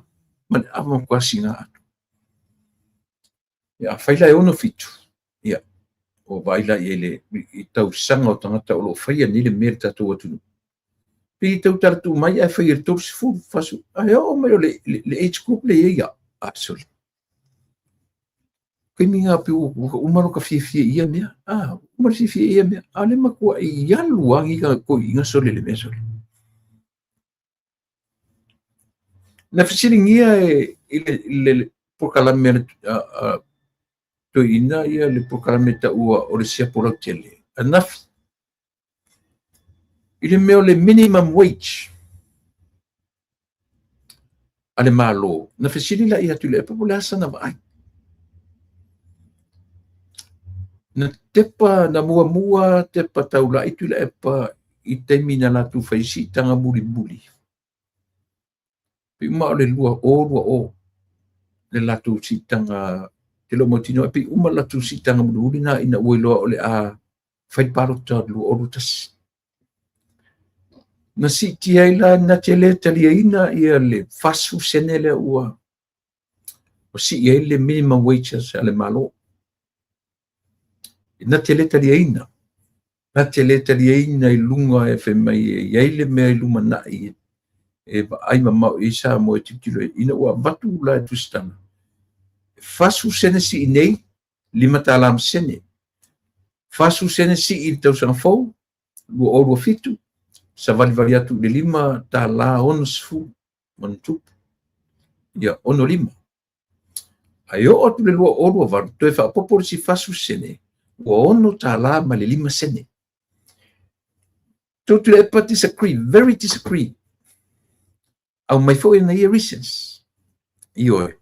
man ama ko singa ya faila ono fitu ya o baila ele tau sanga o tanga to lo faia ni le merta to atu pi tau tartu mai a faia to fu fasu o mai le age group le ia absolutely que minha uma no café ia mea uma fifi ia mea ale makua ia luangi ka ko inga sole le meso na fisiringia le proclamation to ina ia le proclamation ua o le sia por tele enough ile meo le minimum wage ale malo na fisiri la ia tu le populasa na vai na tepa na mua tepa taula itu le pa i termina la tu faisi tanga buli pi ma le lua o le la tu si tanga te lo motino pi uma la tu si tanga buli na ina uelo le a fai paro lu o tas na si tiaila na tele taliaina ia le fasu senele ua o si ia le minimum wages ale malo na tele taliaina na te le tali ei nei lunga e fe mai e eile mea i luma na i e ai mamau i sa mo e tikilo ina ua vatu la e tustana. Fasu sene si i nei, lima ta alam sene. Fasu sene si i tau sanga fau, lua o lua fitu, sa vali atu le lima ta la ono sifu, manutupu. Ia ono lima. Ai o atu le lua o lua varu, toe wha poporo si fasu sene, ua ono ta la ma le lima sene. Tau tu le epa disagree, very disagree. Au mai fo ina ia reasons. Ioe.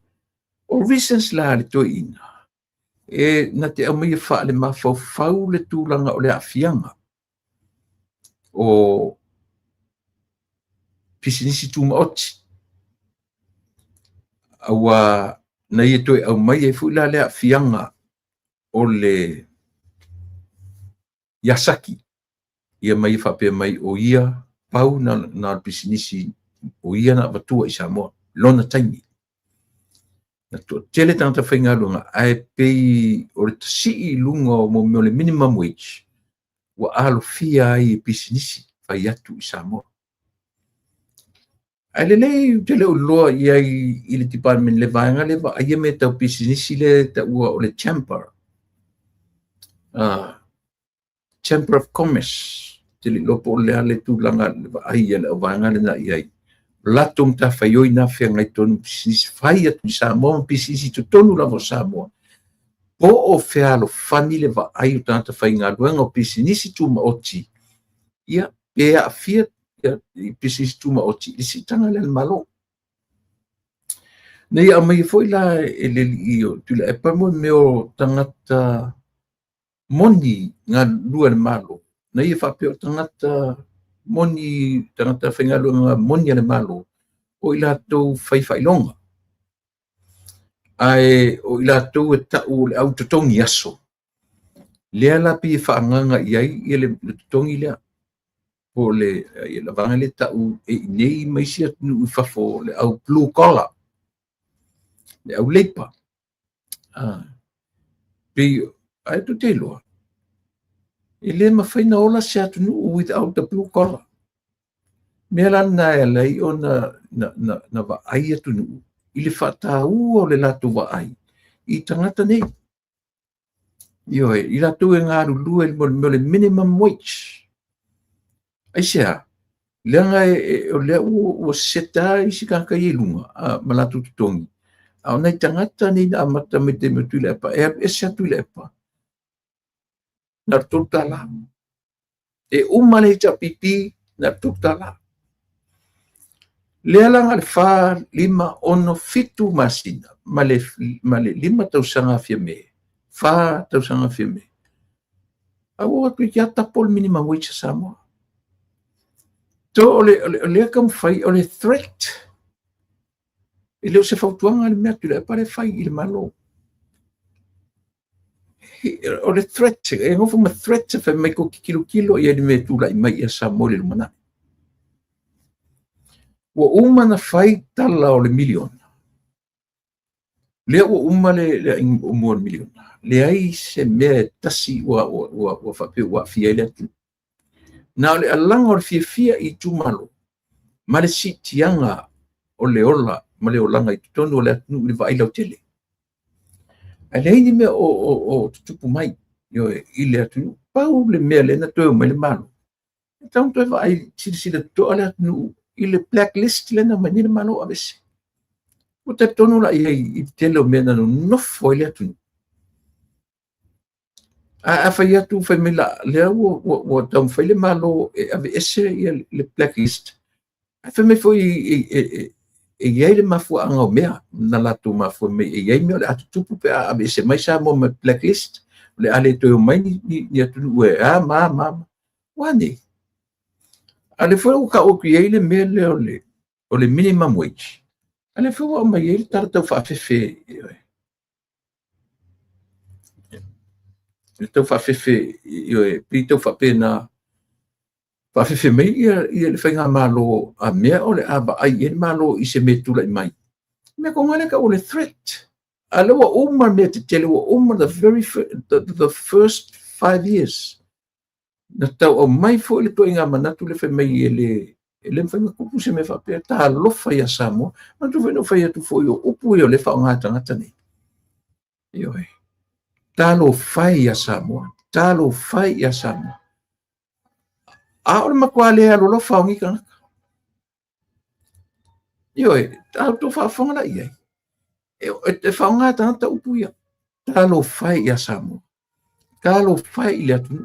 O reasons la le toi ina. E na te au mai wha le mawhau le tūlanga o le afianga. O pisinisi tūma oti. Aua na ia toi au mai e fu la le afianga o le Yasaki. Ia mai whape mai o ia pau na pisinisi o ia na watua i Samoa. Lona taimi. Na to tele tanta whainga lunga, ai pei o le tasi i lunga o mo le minimum wage, wa alo fia ai pisinisi, whai atu i Samoa. Ai le lei, te leo loa i ai i le department le vaenga le va, ai me tau pisinisi le ta ua o le chamber. Chamber of Commerce, te li lopo le ale tu langa le va ai le vaenga le na i ai. Latung ta whaioi na whea ngai tonu pisinisi whai atu i Samoa, pisinisi tu tonu lavo Samoa. Po o whea alo whani le wa ai o tanta whai ngā luenga o pisinisi tu maoti. Ia, pea a fia i pisinisi tu maoti, i si tanga le malo. Nei a mai foi la e le li o, tu le e pamo meo tangata moni ngā lua le malo. Nei e whapeo tangata moni tangata whaingalo ngā moni ane malo o i lātou whaiwhailonga. Ai o i lātou e tau le au totongi aso. Lea lapi e whaanganga i ai i le totongi lea. Po le vanga le tau e nei maisi atunu i whafo le au blue collar. Le au leipa. Pei ai tu te loa. E le mawhaina ola se atunu without the blue collar. Mea lana e lei o na wa ai atunu. I le whatau o le latu wa ai. I tangata nei. Ioe, i latu e ngā rulu e mo le minimum wage. Ai sea, leanga o lea o seta i si kaka i lunga, ma latu tutongi. Au nei tangata nei na amata me te me tuile epa, e se tuile epa. Na tutala. E umale ta pipi na tutala. Lea langa le wha lima ono fitu masina, ma le lima tausanga fia me. Wha tausanga fia me. Au atu i ata pol minimum wage Samoa. To ole kam fai ole threat. Ile se fautuanga le mea tula pare fai il malo. Ole threat, e ngofu ma threat fa mai ko kilo ia di me tula i mai sa mole le mana. Wa uma na fai tala ole milion. Le wa uma le umor milion. Le ai se me tasi wa fa pe wa fia le tu. Na le alanga o fia i tu malo. Ma le si tianga o le ola, ma le olanga i tonu o le atunu le vai lau tele. A le ini mea o tutupu mai, yo i le atunu, pau le mea le na toi mai le malo. Tau toi vai sila to ale atunu, i le blacklist le na mani le malo a vese. O te tonu la i tele o mea na no nofo i le atunu. A fai atu fai me la lea o tau fai le malo e ave ese i le blacklist. A fai me foi e iai le mafua anga o mea na latu mafua me e iai mea le atu tupu pe ave ese mai sa mo me blacklist le ale toi o mai ni atu ue ma wane. Ale foi o ka o ki iai le mea le o le minimum wage. Ale foi o mai iai le tara tau whaafefe tau whawhewhe pi tau whape na whawhewhe mei i le whainga malo a mea o le aba ai e malo i se me tula i mai. Mea ko ngale ka o le threat. A lewa umar mea te tele wa umar the first 5 years. na tau o mai fo le to inga manatu le mai ele mfanga kupu se me fa pe ta lofa ya Samoa ma tu no fa ya tu fo yo upu yo le fa ngata ngata ni yo ta lo fai ya Samoa ta lo fai ya Samoa a o ma kwale a lo fa ngi kan yo ta to fa fonga la ye e fa ngata ngata upu ya ta lo fai ya Samoa ta lo fai le tu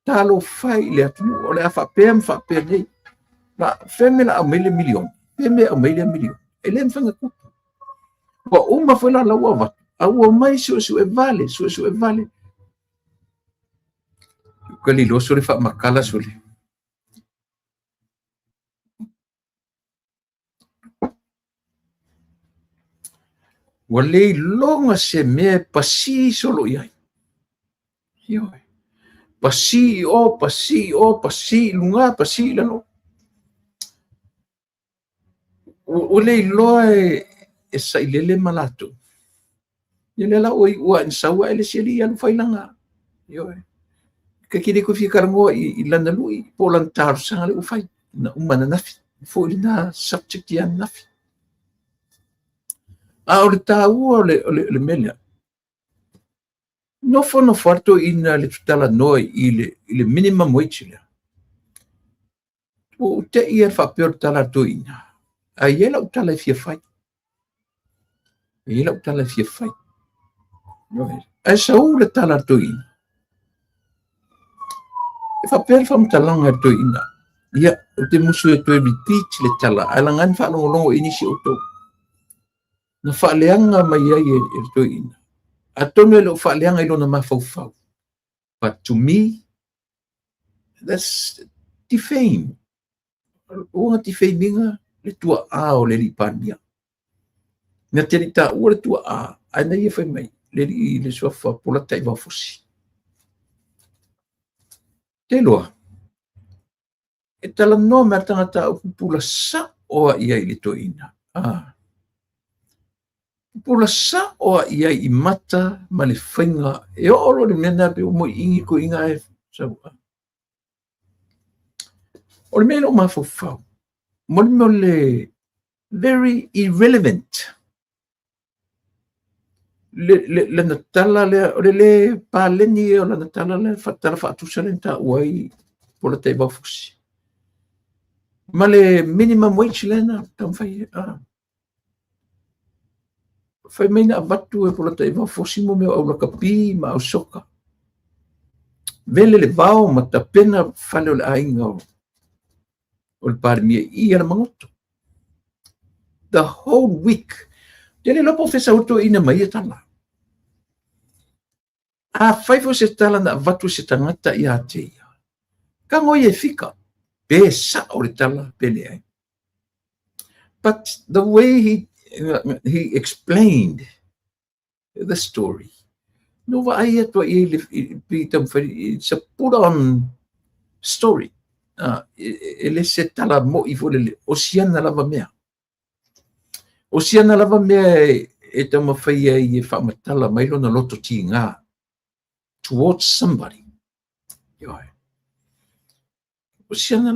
ta lo fai le tu o le fa pe nei ma femela a mele milion feme a mele milion ele mfanga ku ko uma foi la lawa a o mai su e vale su e vale ko li lo so le fa makala so le wale longa se me pasi solo ia yo pasi pasi lunga pasi la no o le loa e sai lele malato ele la oi wa in sawa ele se li an failanga yo ke kiri ko ficar ngo i lana lui po lan tar sanga le ufai na umana nafi fo ina subject ya nafi a o le tau le mele no fo no farto ina le tutala noi ile minimum wage le o te ia fa per tala to ina a yela utala fia fai yela utala fia fai no e sa u le tala to ina e fa per fam talanga to ina ia o te musu e to e teach le tala alangan fa longo ini si auto na fa leanga mai ai e to ina atono le fa leanga ilo na mafau but to me that's defame o defaming le tua a o le lipania na te ta o le tua a ana ia fa mai le sofa pola tai va fosi te loa e tala no me tangata o pula sa o ia i le to ina pula sa o ia i mata ma le whainga e oro le mena pe o mo ingi ko inga e sa o le mena o mafau mo le very irrelevant le natala le paleni o le natala le fatala fatusa le ta uai pola te bafusi ma le minimum wage lena tam fai meina avatu e pola te bafusi mo me au lakapi ma au soka vele le vao ma ta pena fale o le ainga o le parmia i ala mangoto the whole week tele lo profesa auto ina mai tala a fai fo se tala na vatu se tangata ia te ka ngoi e fika pe sa o le tala pele ai but the way he explained the story no va ai to it's a put on story ele se tala mo i vole oceana lava mea e tama whaia i e whamatala mai lona loto ti ngā towards somebody. Oceana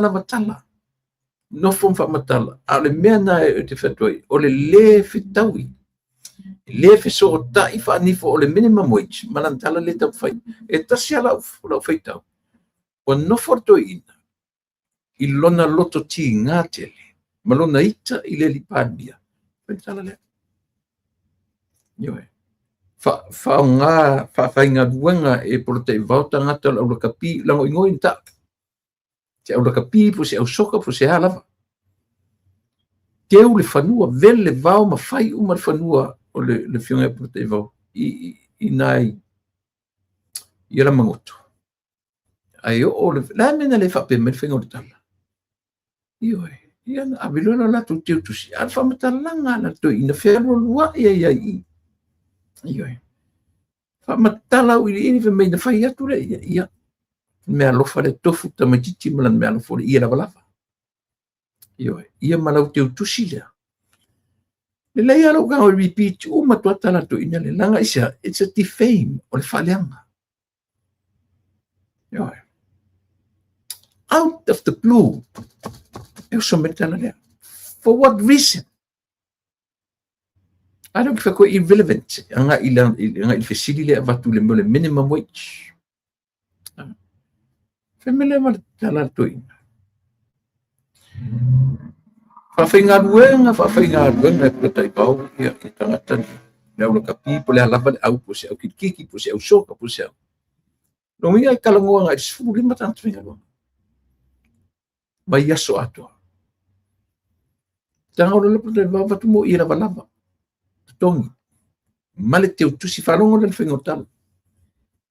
lava tala. No fom whamatala. A le mea na e te whatoi, o le whitaui. Le so o tai whanifo o le minimum wage, manantala le tau whai. E tasi ala lau whaitau. O no forto ina. I lona loto ti ngā tele. Malona ita i le lipania. Pentala le. Yoe. Whainga duanga e porte vauta ngata au la kapi lango ingoi nta. Te au la kapi po se au soka po se halava. Teu le whanua vele vau ma whai uma le whanua o le whiunga e porte vau. I nai. I ala mangoto. Ai o le. La mena le whape me whinga o le tala. Yoe. Iana abilona la tu tiu tu si alfa matalanga la tu ina fero lua ia i io fa matala u ili ve me na fai atu le ia me alo fa le tofu tamatiti malan me alo fo ia la lava io ia malau tiu tu si le le alo ga repeat u matata la tu ina le langa isa it's a defame o le faleanga Out of the blue. Eu sou metala lea. For what reason? I don't feel irrelevant. Anga ilfesili le avatu le minimum wage. Femele mal tala toi. Whawhaingaruenga e tai pau ia ki tangata le au kapi po le alava le au po se au kiki po se au soka po se au. No ia kalangoa ngai sfuru lima tantu whingaroa. Mai aso atua. Tanga ora lepo te wawatu mo i lava. Tongi. Male te utusi whalongo le whingotala.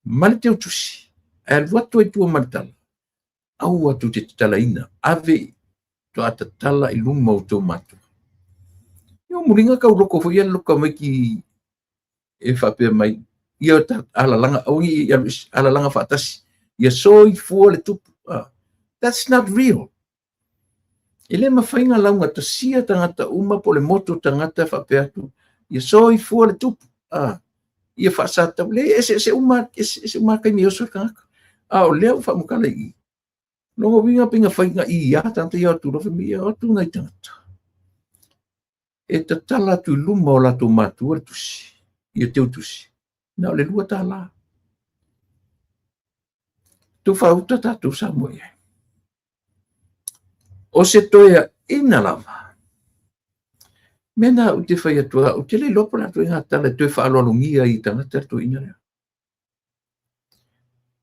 Male te utusi. E watu e tua maritala. Au atu te tala ina. Ave to atatala I luma o tō matu. Ia muringa kau loko fo ia loka mai ki e whapea mai. Ia alalanga, alalanga whatasi. Ia soi fua le tupu. That's not real. Ele mawhainga launga ta sia tangata uma po le moto tangata whapea tu. Ia soi fua le tupu. Ia whaasata. Le ese uma kai mi oso kangaka. O leo whamukala I. Nongo winga pinga whainga I ia tanta ia turofe mi ia atu ngai tangata. E ta tala tu luma o la tu matu al tusi. Ia teu tusi. Nau le lua tala. Tu whauta tatu samoe. O se toea ina lava. Mena u te whai atua, u te le lopo na tu inga tala te whaalolungia I tangata tu ina lea.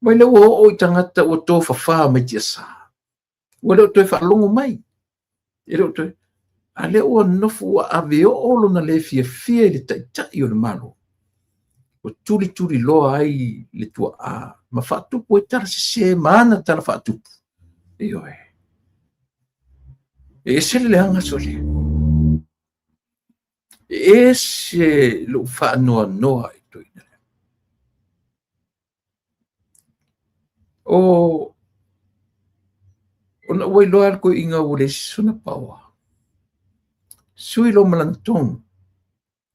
Mai leo o I tangata o tō whawha mai tia sa. Ua leo toi whaalongo mai. E leo toi. A leo o nofu a aveo olo na le fia I le taitai o le malo. O turi loa ai le tua a. Ma whaatupu e tara se maana tara whaatupu. Ioe. E se le anga sole. E se lo whaanoa noa I toi na. O na wai loa ko inga ule suna paua. Sui lo malantong.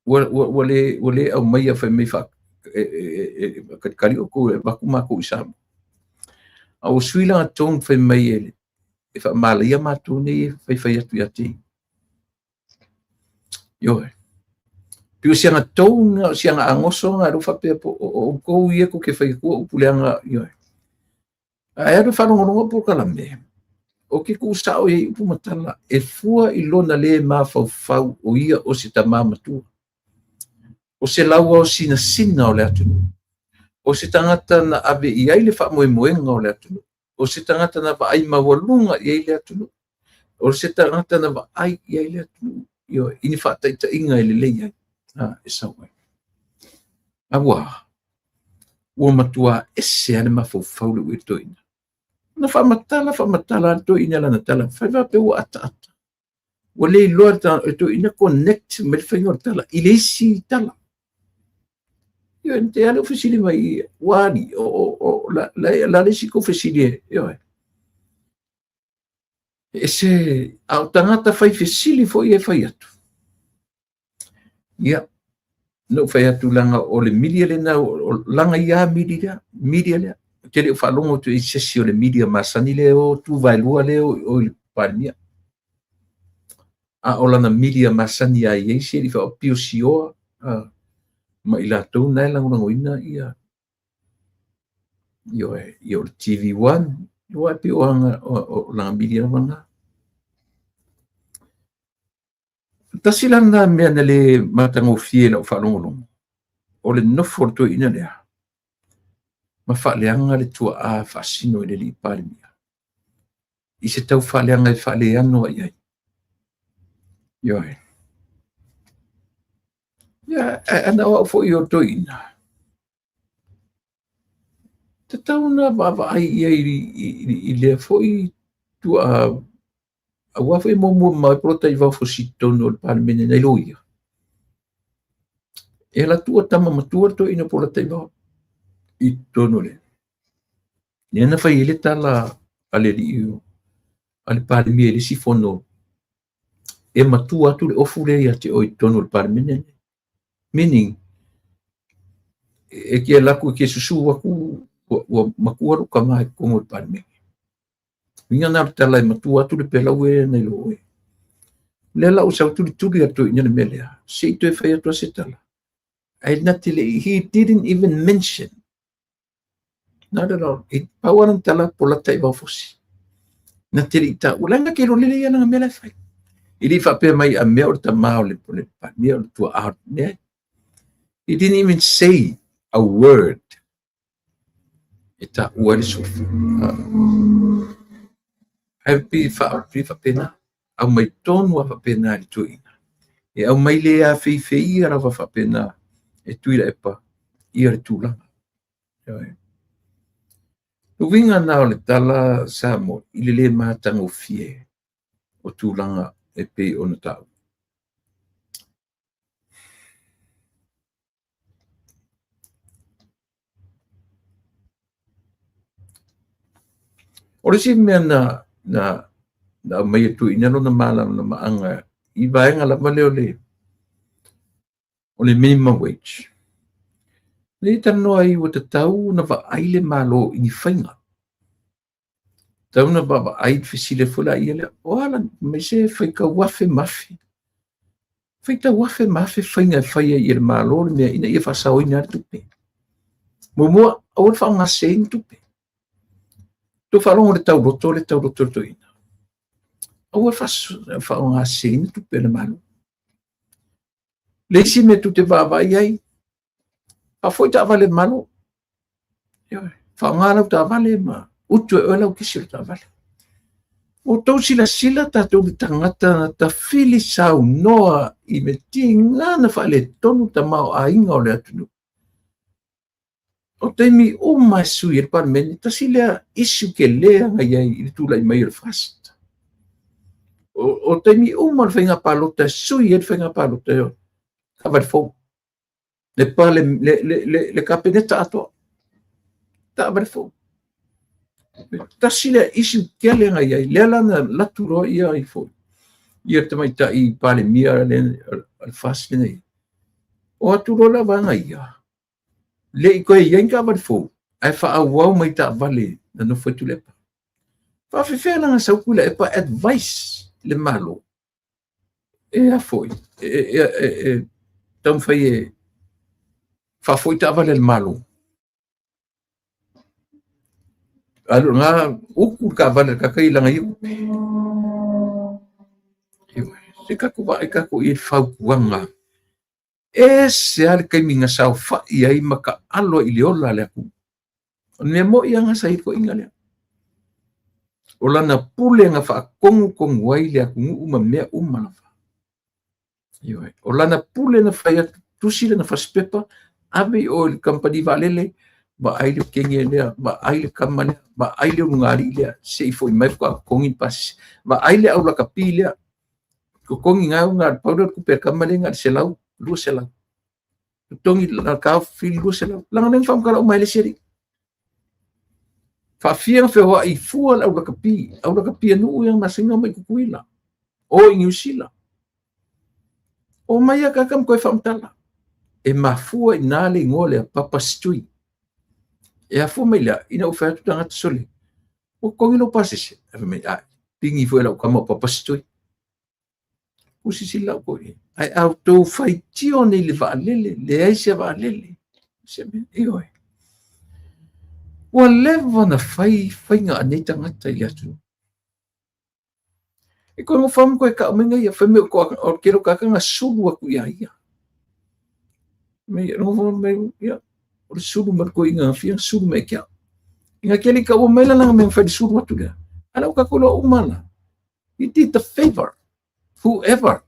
Wale au mai a whai mei wha kari o ko e wakumako isamu. Au sui langa tong whai mei ele. E wha malaia mātou nei whai atu ia te. Ioe. Pio sianga tonga, sianga angoso ngā rufa pia po o kou ia ko ke whai kua upuleanga ioe. A ea whanongononga po kalame. O ke ku sao e upu matala. E fua I lona le mā fau o ia o se ta māmatua. O se laua o sina o le atunu. O se tangata na ave I ai le wha moenga o le atunu. O se tangata na wa ai mawalunga I ai le atunu. O se tangata na wa ai I ai le atunu. Io, ini whataita inga I le lei ai. E sawe. Awa. Ua matua ese ane mawhau le uetoina. Na whamatala to ina lana tala. Whaiwa pe ua ata. Ua lei loa to ina connect me le whainga tala. I le si tala. Io te ale ufesili mai wani la le si ko fesili io. E se au tangata fai fesili fo I e fai atu. Ia. No fai atu langa o le media le na o langa ia media le. Te le whalongo tu I sesi o le media masani le o tu vailua le o le parimia. A o lana media masani a iei se li wha o pio si oa. Ma I lātou nai langoina ia. Ioe le TV1. Ioe pio anga o langa media wanga. Tasilana mea na le matango fie na o whalongolongo. O le nofo to ina lea. Ma whaaleanga le tua a whaasino I le li parimia. I se tau whaaleanga I whaaleano ai ai. Ioe. Ia, ana o fo I o to ina. Te tau na wawa ai I lea fo I tua a wafo I momo mai prota I wafo si tono le parimene nei loia. E la tua tama matua to ina pola tai wafo. I tono le. Nena fai ele tala ale liu. Ale parimia ele si fono. E matua tu le ofu le ia te o I tono le parimene. Meaning, e kia laku ke susu waku ua makua ro kama ko mo parme minga na tala matua tu le pela we nei lo we le la usa tu atu ina mele se tu fa to se tala ai natili he didn't even mention not at all it pawaran tala pola tai ba fosi natili ta ulanga ke lo le ya na mele fa ili fa pe mai a me o ta mau le pa me o tu out ne he didn't even say a word ita wali sufi happy fa pena au mai tonu a fa pena i tu ina e au mai le a fe ia ra fa pena e tu ila epa ia le tu la tu vinga na le tala sa mo ile le matanga fie o tu langa e pe ona tau ora si me na mai tu ina no na mala na maanga I vaenga la male o le minimum wage le tano ai o te tau na va aile malo I whainga tau na ba ai fisile fula ia le oala me se whaika wafe mafi whaita wafe mafi whainga whaia I le malo le mea ina ia whasao ina tupe mua awal whaonga sein tupe to whalongo le tau roto to ina awal whaonga sein tupe le malo le si me tu te vavai ai a foi ta vale malo whaonga lau ta vale ma utu e ola o kisi ta vale o tau sila ta tau ki tangata ta fili sau noa I me tinga na whale tonu ta mau a inga o le atunu o te mi o mai sui e par meni ta sila isu ke lea ngai ai I tula I mai fast o te mi o mal whainga palota sui e whainga palota yo kawai fau le pa le kapeneta ato ta kawai fau ta sila isu ke lea ngai ai lea lana laturo ia I fau ia te mai ta I pale mia le al fast nei o aturo la vanga ia le I koe ia inga kawai fau ai wha au mai ta vale na no foi tu lepa fa fefela nga sa kula e pa advice le malo e a foi tam fai fa foi ta vale le malo alo nga uku ka vale ka kai langa iu se ka ku ba ka ku I fa kuanga e se al kai minga sa fa ia I maka alo I le ola le aku ne mo ia nga sa I ko inga le o lana pule nga wha kongu wai le aku uma mea umana wha. O lana pule na whai tusi le na whaspepa, ave o le kampani valele, ba aile kenge lea, ba aile kamane, ba aile ungari lea, se I foi mai wha kongi pasi, ba aile au laka pi lea, ko kongi ngā unga pauda kuper kamane ngā selau, lua selau. Tongi na kau fili lua selau, langa neng whamkara o maile seri. Whawhia whewa I fua au laka pi anu yang masinga mai kukuila, o I Usila. O mai a kakam koe whamtala, e mafua I nāle ngole a papastui. E a fua mai lea, ina u whaiatu tangata sole. O kongi no pasese, e mai a, pingi fua lau kama papastui. Usisi lau koe, ai au tau whaitio nei le waalele, le aise waalele. Se me, ioi. Ua lewa na whai ngā aneta ngata I atu. E koe mo whamu koe ka omenga ia, whai meo koe o kero kaka ngā suru aku ia ia. Mei, no whamu mei, ia, o le suru mar koe inga whia, suru mei kia. Inga keli ka o meila nanga mea whai suru atu lea. Ala o kako loa umana. He did the favor. Whoever.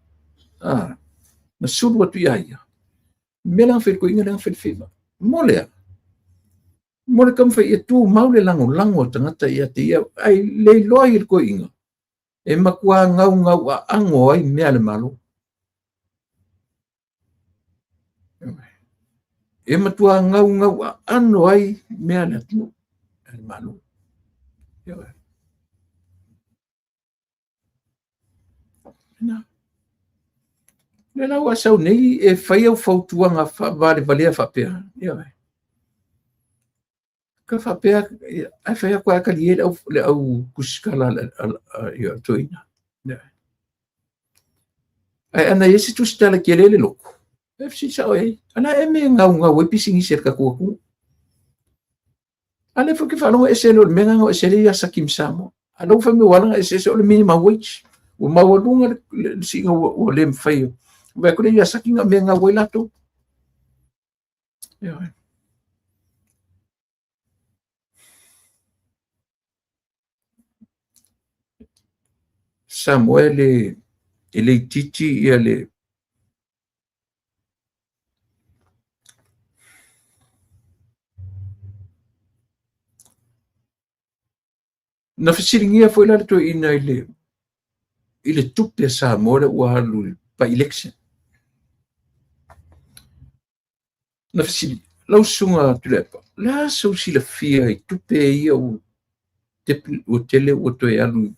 Na suru atu ia ia. Mela whai koe inga nanga whai favor. Molea. Mole kam whai ia tū maule lango tangata ia te ia, ai lei loa I koe inga. E makua ngau a ango ai mea le malo. E matua ngau a ano ai mea le atino. Le malo. Le lau asau nei e whai au whautuanga vale valea whapea. ka whapea, ai whai ako aka li le au kuskala ia toina. Ai ana esi tu stala ki le loko. E fisi sa oi, ana e me ngau e pisingi ser ka kuaku. Ale fuki whanonga e selo me ngau e sele ia sakim samo. Ano fa me wala e sele le minimum wage. O mawalunga le singa o le mfai. Vai kule ia sakinga me ngau e lato. Ia. Samuel ele titi ia le na fisiringia foi la to ina ile tupe Samuel ua halu pa election. Na fisiri lau sunga tulepa. La so sila fia i tupe ia o tele o to e alu.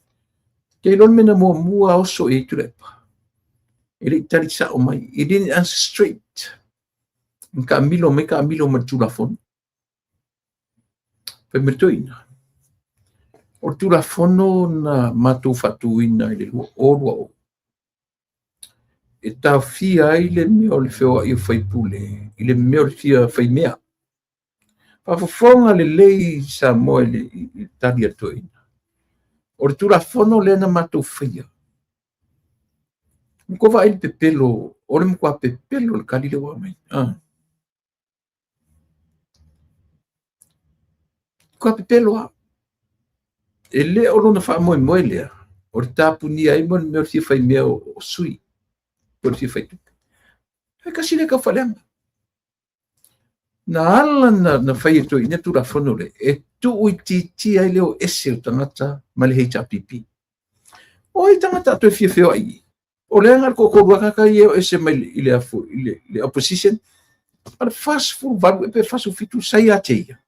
Ke lon mena mua oso e tulepa. Ele tari sa o mai. It didn't answer straight. Ka milo ma tulafon. Pe mertoina. O tulafono na matu fatuina ile orwa o. E tau fia ile mea o le whewa i o whaipule. Ile mea o le fia whaimea. Whawhawhonga le lei sa moe le i tari atoina. O le tulafono le na matu whaia. Mko wa ili pepelo, o le mkwa pepelo le kalile wa mai. Mkwa pepelo wa. E le o lona wha moe lea. O le tapu ni aimon mea o le fia whaimea o sui. O le fia whaitupe. E kasi le ka whaleanga. Na ala na whai to ina tulafono le. E tu ui titi ai leo ese o tangata ma le HRPP. O i tangata atu e fia feo ai. O le angar ko waka i eo ese mai ile afu, le opposition. Para fast full valu e pe fasu fitu sai a teia.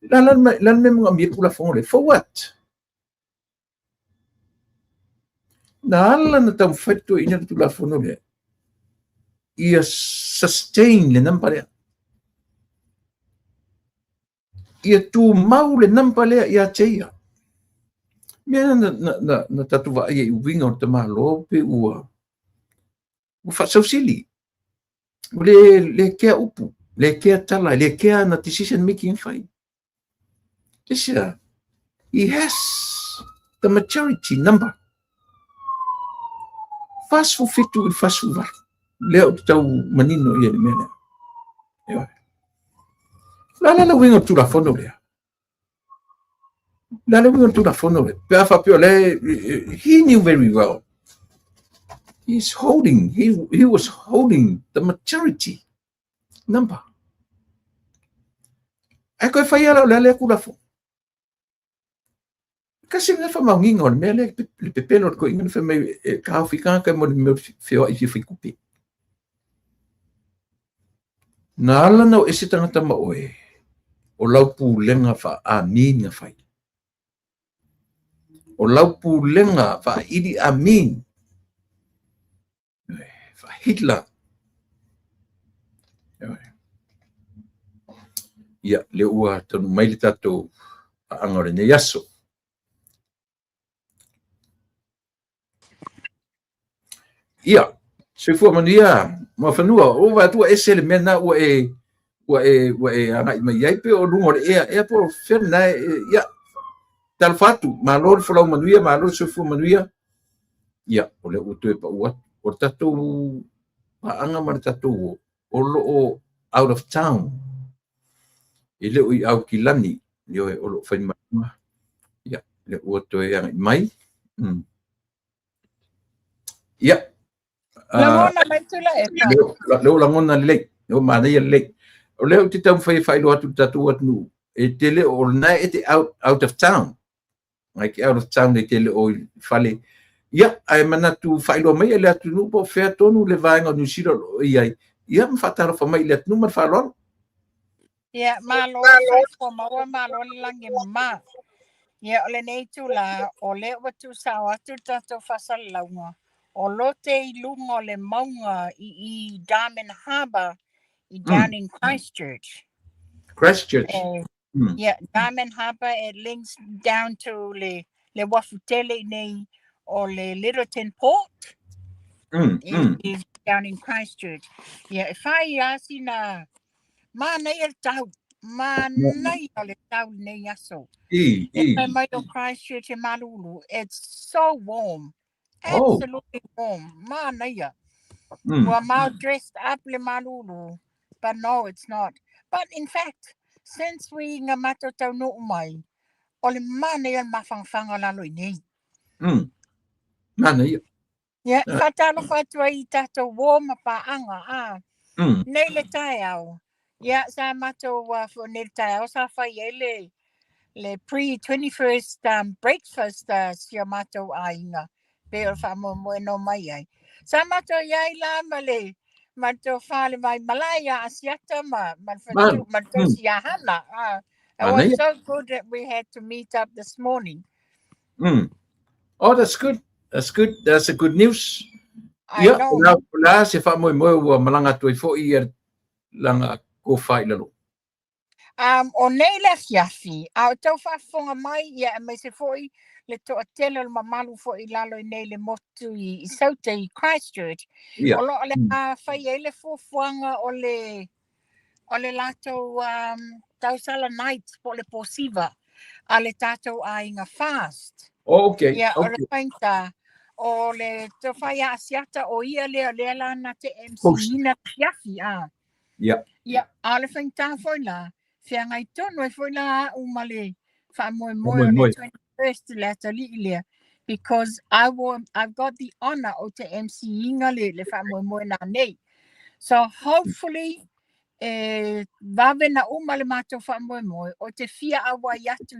Lan me mga mia tulafono le. For what? Na ala na tau whai to ina tulafono le. Ia sustain le namparea. Ia tu mau le nampalea ia teia. Mea na tatu wa ia i winga o te malo pe ua. Ua whasausili. Le kea upu. Le kea tala. Le kea na decision making fai. Lisa, he has the majority number. Fasu fitu i fasu wa. Leo tau manino ia le mena. Ewa. La winga tu la fono lea. La winga tu la fono lea. Pe afa pio le, he knew very well. He was holding the majority number. Ai koe whai ala o le kula fo. Kasi nga wha maunginga o le mea le pepelo ko inga wha mai ka hawhika kai mo le mea whio i whiwhi kupi. Nā ala nau ese tangata ma oe o lau pūlenga wha a minga whai. O lau pūlenga wha iri a min. Wha Hitler. Ia, le ua tonu mai le tatou a angore ne yaso. Ia, se fua manuia, ma whanua, o watua ese le mena ua e angai mai ai pe o rungo le ea po whena ia, talfatu, ma lor whalau manuia, ma lor se fua manuia. Ia, o le utu e pa ua, o tatou pa anga ma le tatou o loo out of town. I leo i au ki lani, leo e o loo whaimama. Ia, le ua to e angai mai. Ia. Langona mai tula e pa. Leo langona lei, leo mana ia lei. O leo te tau whai lo atu tatu atu e te leo o nai e te out of town. Mai ki out of town e te leo o whale. Ia, ai manatu whai lo mai e le atu nu po whea tonu le vaenga New Zealand o iai. Ia mwhatara wha mai le atu nu man whaloro. Ia, malo so maua malo langi ma. Ia, ole nei tula o le watu sawa tu tatu whasal launga. O lote I lunga le maunga I Darwin Harbour I down in Christchurch. Christchurch. Yeah, Diamond Harbour, it links down to le Wafutele nei or le Littleton Port. Is down in Christchurch. Yeah, if I ask na mana ia tau, mana ia le tau nei aso. If I might Christchurch in Malulu, it's so warm, absolutely warm. Mana ia. Well, I'm all dressed up le Malulu, but no, it's not. But in fact, since we ngamato tau no mai, ole mana ia mafangfanga lalo nei. Mana ia. Yeah, fatalo fatua I tato warm paanga nei le tai au. Yeah, sa mato for nei tai au sa fai le pre-21st breakfast sia mato ainga. Pero fa mo no mai ai. Sa mato yai la male mato fale mai malaya asiata man fatu mato sia hana. It was so good that we had to meet up this morning. Oh, that's good. That's good. That's a good news. I know. La se fa mo wa malanga toi fo I langa ko fai lalo. O nei le fiafi, au tau whafonga mai, ia me se foi le to atela le mamalu fo I lalo I nei le motu I saute I Christchurch. O lo le whai e le fuafuanga o le lato tausala nights po le posiva, a le tato a inga fast. Okay. Ia o le painta, o le to whai a asiata o ia le la na te MC ina fiafi Ia, a le painta foi la. Fia ngai tono e foi la umale fa moi le 21st letter li because I've got the honor o te MC inga le fa moi na nei. So hopefully vave na umale mato fa moi o te fia awa yatu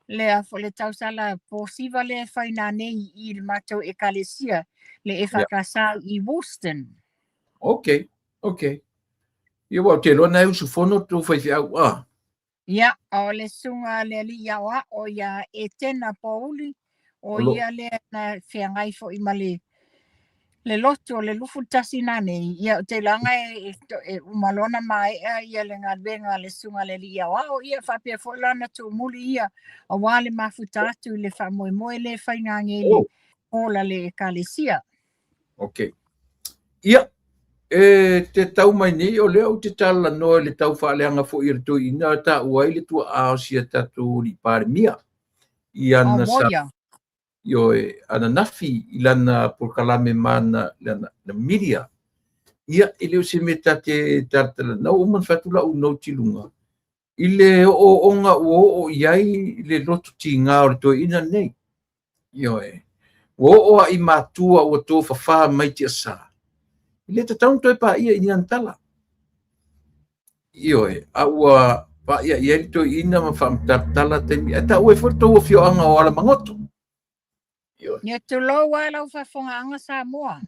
le a fo le tausala posiva le fa na nei I le mato ekalesia le e fakasa I Woolston. Okay. Ia wa te lona usu fono tu fai au Ia, o le sunga le li iawa o ia e tena pauli o ia le na whiangai fo I male le loto le lufu tasi nane ia te langa e umalona mai ia le ngadwenga le sunga le li iawa o ia whapea fo lana tu muli ia o wale mafutatu le whamoe le whaingangeli o la le kalesia. Okay. Ia. Te tau mai nei o leo te tala noa le tau whaaleanga fo I rato ina ta uai le tua aosia tatu ni pāremia. I ana sa ana nafi I lana porkalame mana lana media. Ia leo se me tate tartala na uman fatula unau tilunga. I le o onga o iai le lotu ti ngā o rato ina nei. O I matua o tō whawha mai te asa. Le te taun toi pa ia I antala. Aua pa ia I to ina ma whamtatala te mi. Ata ue whato o fio anga o ala mangoto. Ia tu lo wala o whafonga anga sa moa.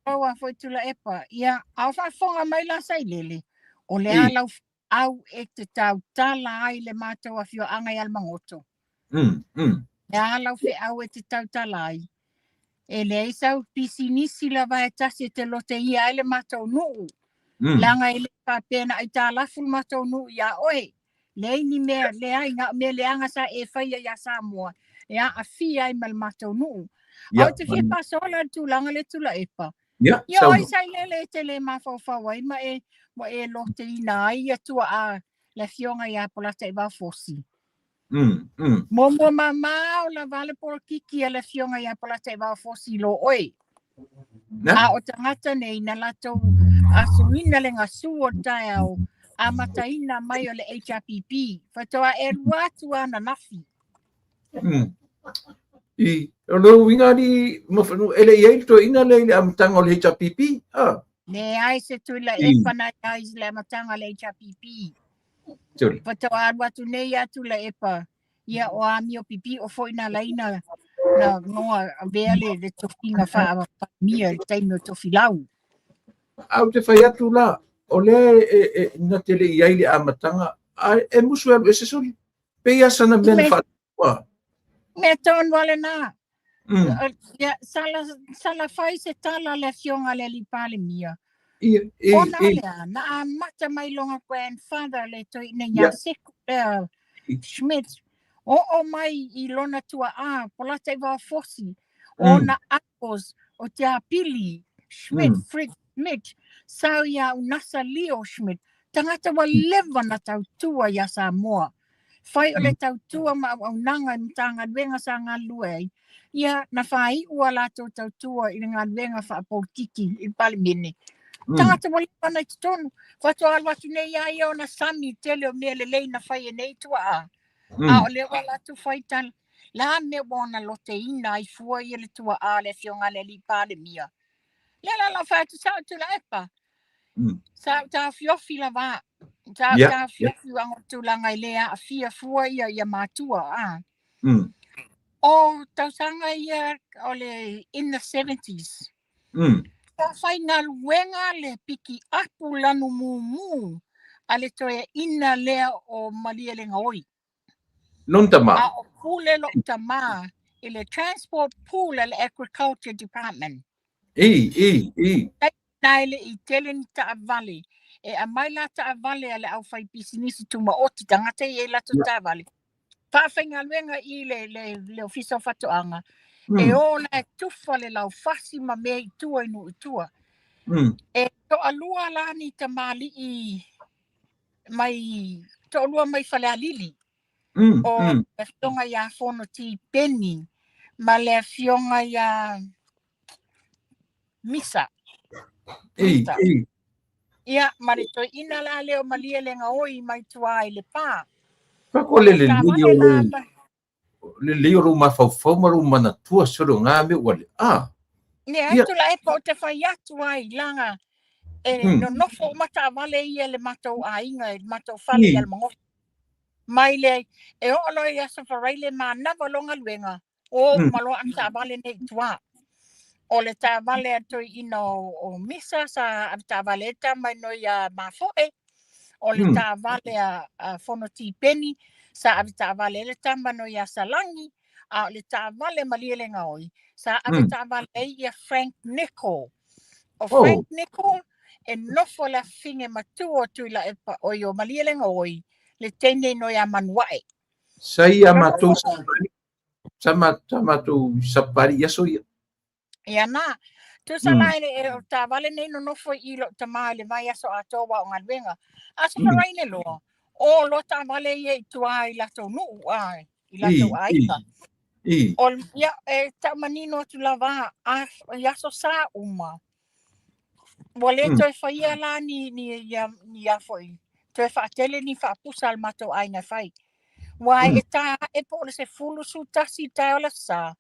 Aua foi tula epa. Ia au whafonga mai la sai lele. O le alau au e te tau tala ai le mātou a fio anga I ala mangoto. Le alau fe au e te tau tala ai. E le isau pisinisi la vai tasi te lote ia ele matou nuu. Langa ele papena ai tā laful matou nuu ia oe. Le ni mea le ai ngā mea le anga sa e whaia ia Samoa. E a fia ai mal matou nuu. Au te fia pasola tu langa le tula epa. Ia oi sai lele te le mawhawhawai ma e lote ina ai ia tua a le fionga ia polata I wau fosi. Momo mamau la vale por kiki ala fionga ia pala te wau fosi lo oi. A o tangata nei na lato asuina le ngasu o tai au a mataina mai o le HRPP. Fatoa e ruatu ana nafi. O lo winga ni mawhanu ele iei to ina le amatanga o le HRPP. Ne ai se tu la e pana ai le amatanga le HRPP. Pato watu nei atu la epa ia o ami o pipi o foi na laina na noa vele de tofinga fa mia taino tofilau. Au te whai atu la o le na te le iai le amatanga e musu elu ese soli. Pea sana mena wha. Me ton wale na. Sala fai se tala le fionga le li pale mia. Ona lea, na a mata mai longa grandfather le toi ina ia seku Schmidt. O mai I lona tua polata I wa fosi. O na akos o te apili Schmidt, Fritz Schmidt. Sau ia unasa Leo Schmidt. Tangata wa leva na tau tua ia Samoa. Fai o le tau tua ma au nanga I mtanga wenga sa ngā luei. Ia na whai ua lato tau tua I ngā wenga wha politiki I Palimini. Tangata wali pana I tonu. Watu alwatu nei ai o na sami tele o mea le lei na whai e nei tua a. A o le wala tu whai tal. La me wana lote ina I fua I le tua a le fionga le li Palimia. Le la whai tu sao tu la epa. Sao ta fiofi la wa. Ta fiofi wango tu langa I lea a fia fua ia matua a. O tau sanga ia o le in the 70s. Ta whai ngā luenga le piki apu lanu mumu a le toia ina lea o malia le ngaoi. Non tama. A o pule lo tama I le transport pool le agriculture department. Nai le I tele ni ta valley. E a mai la ta valley ale au whai pisinisi tuma oti tangata I la ta valley. Pa whainga luenga I le ofisa whatoanga. E o la tufa le lau fasi ma mea I tua inu I tua. E to alua la ni te mali I mai to alua mai whale alili. O le fionga ia whono ti peni. Ma le fionga ia misa. Ia marito ina la leo malia le ngaoi mai tua I le pa. Kako le leo ro mafau maru mana tua soro ngā me wale. Ne atu la e po te whai atu ai langa. No nofo mata vale ia le matou ainga le matou fale ia le mangofi. Mai le e o alo ia sa wharai le manava longa luenga. O malo amta vale nei tua. O le ta vale atu ino o misa sa ta vale ta mai no ia mafoe. O le ta vale a fono ti peni sa ta vale le ta mano ia salangi. A le ta vale malia le ngaoi. Sa ta vale ia Frank Nicol. O Frank Nicol e nofo la finge matua tu la epa o yo malia le ngaoi. Le tene no ia manuae. Sai amatou Samatu sapari yaso ia. Ia na. Tu salai e ta vale nei no nofo I lo tama le vai aso atoa o ngalwenga. Aso farai le lo. O lo ta vale ia I tua I lato nu ai. I lato aika. O ia e ta manino tu lava a yaso sa uma. Wale toi whaia la ni ia foi. Toi whaatele ni whaapusa al mato aina whai. Wai e ta e po le se fulu su tasi tai o la sa.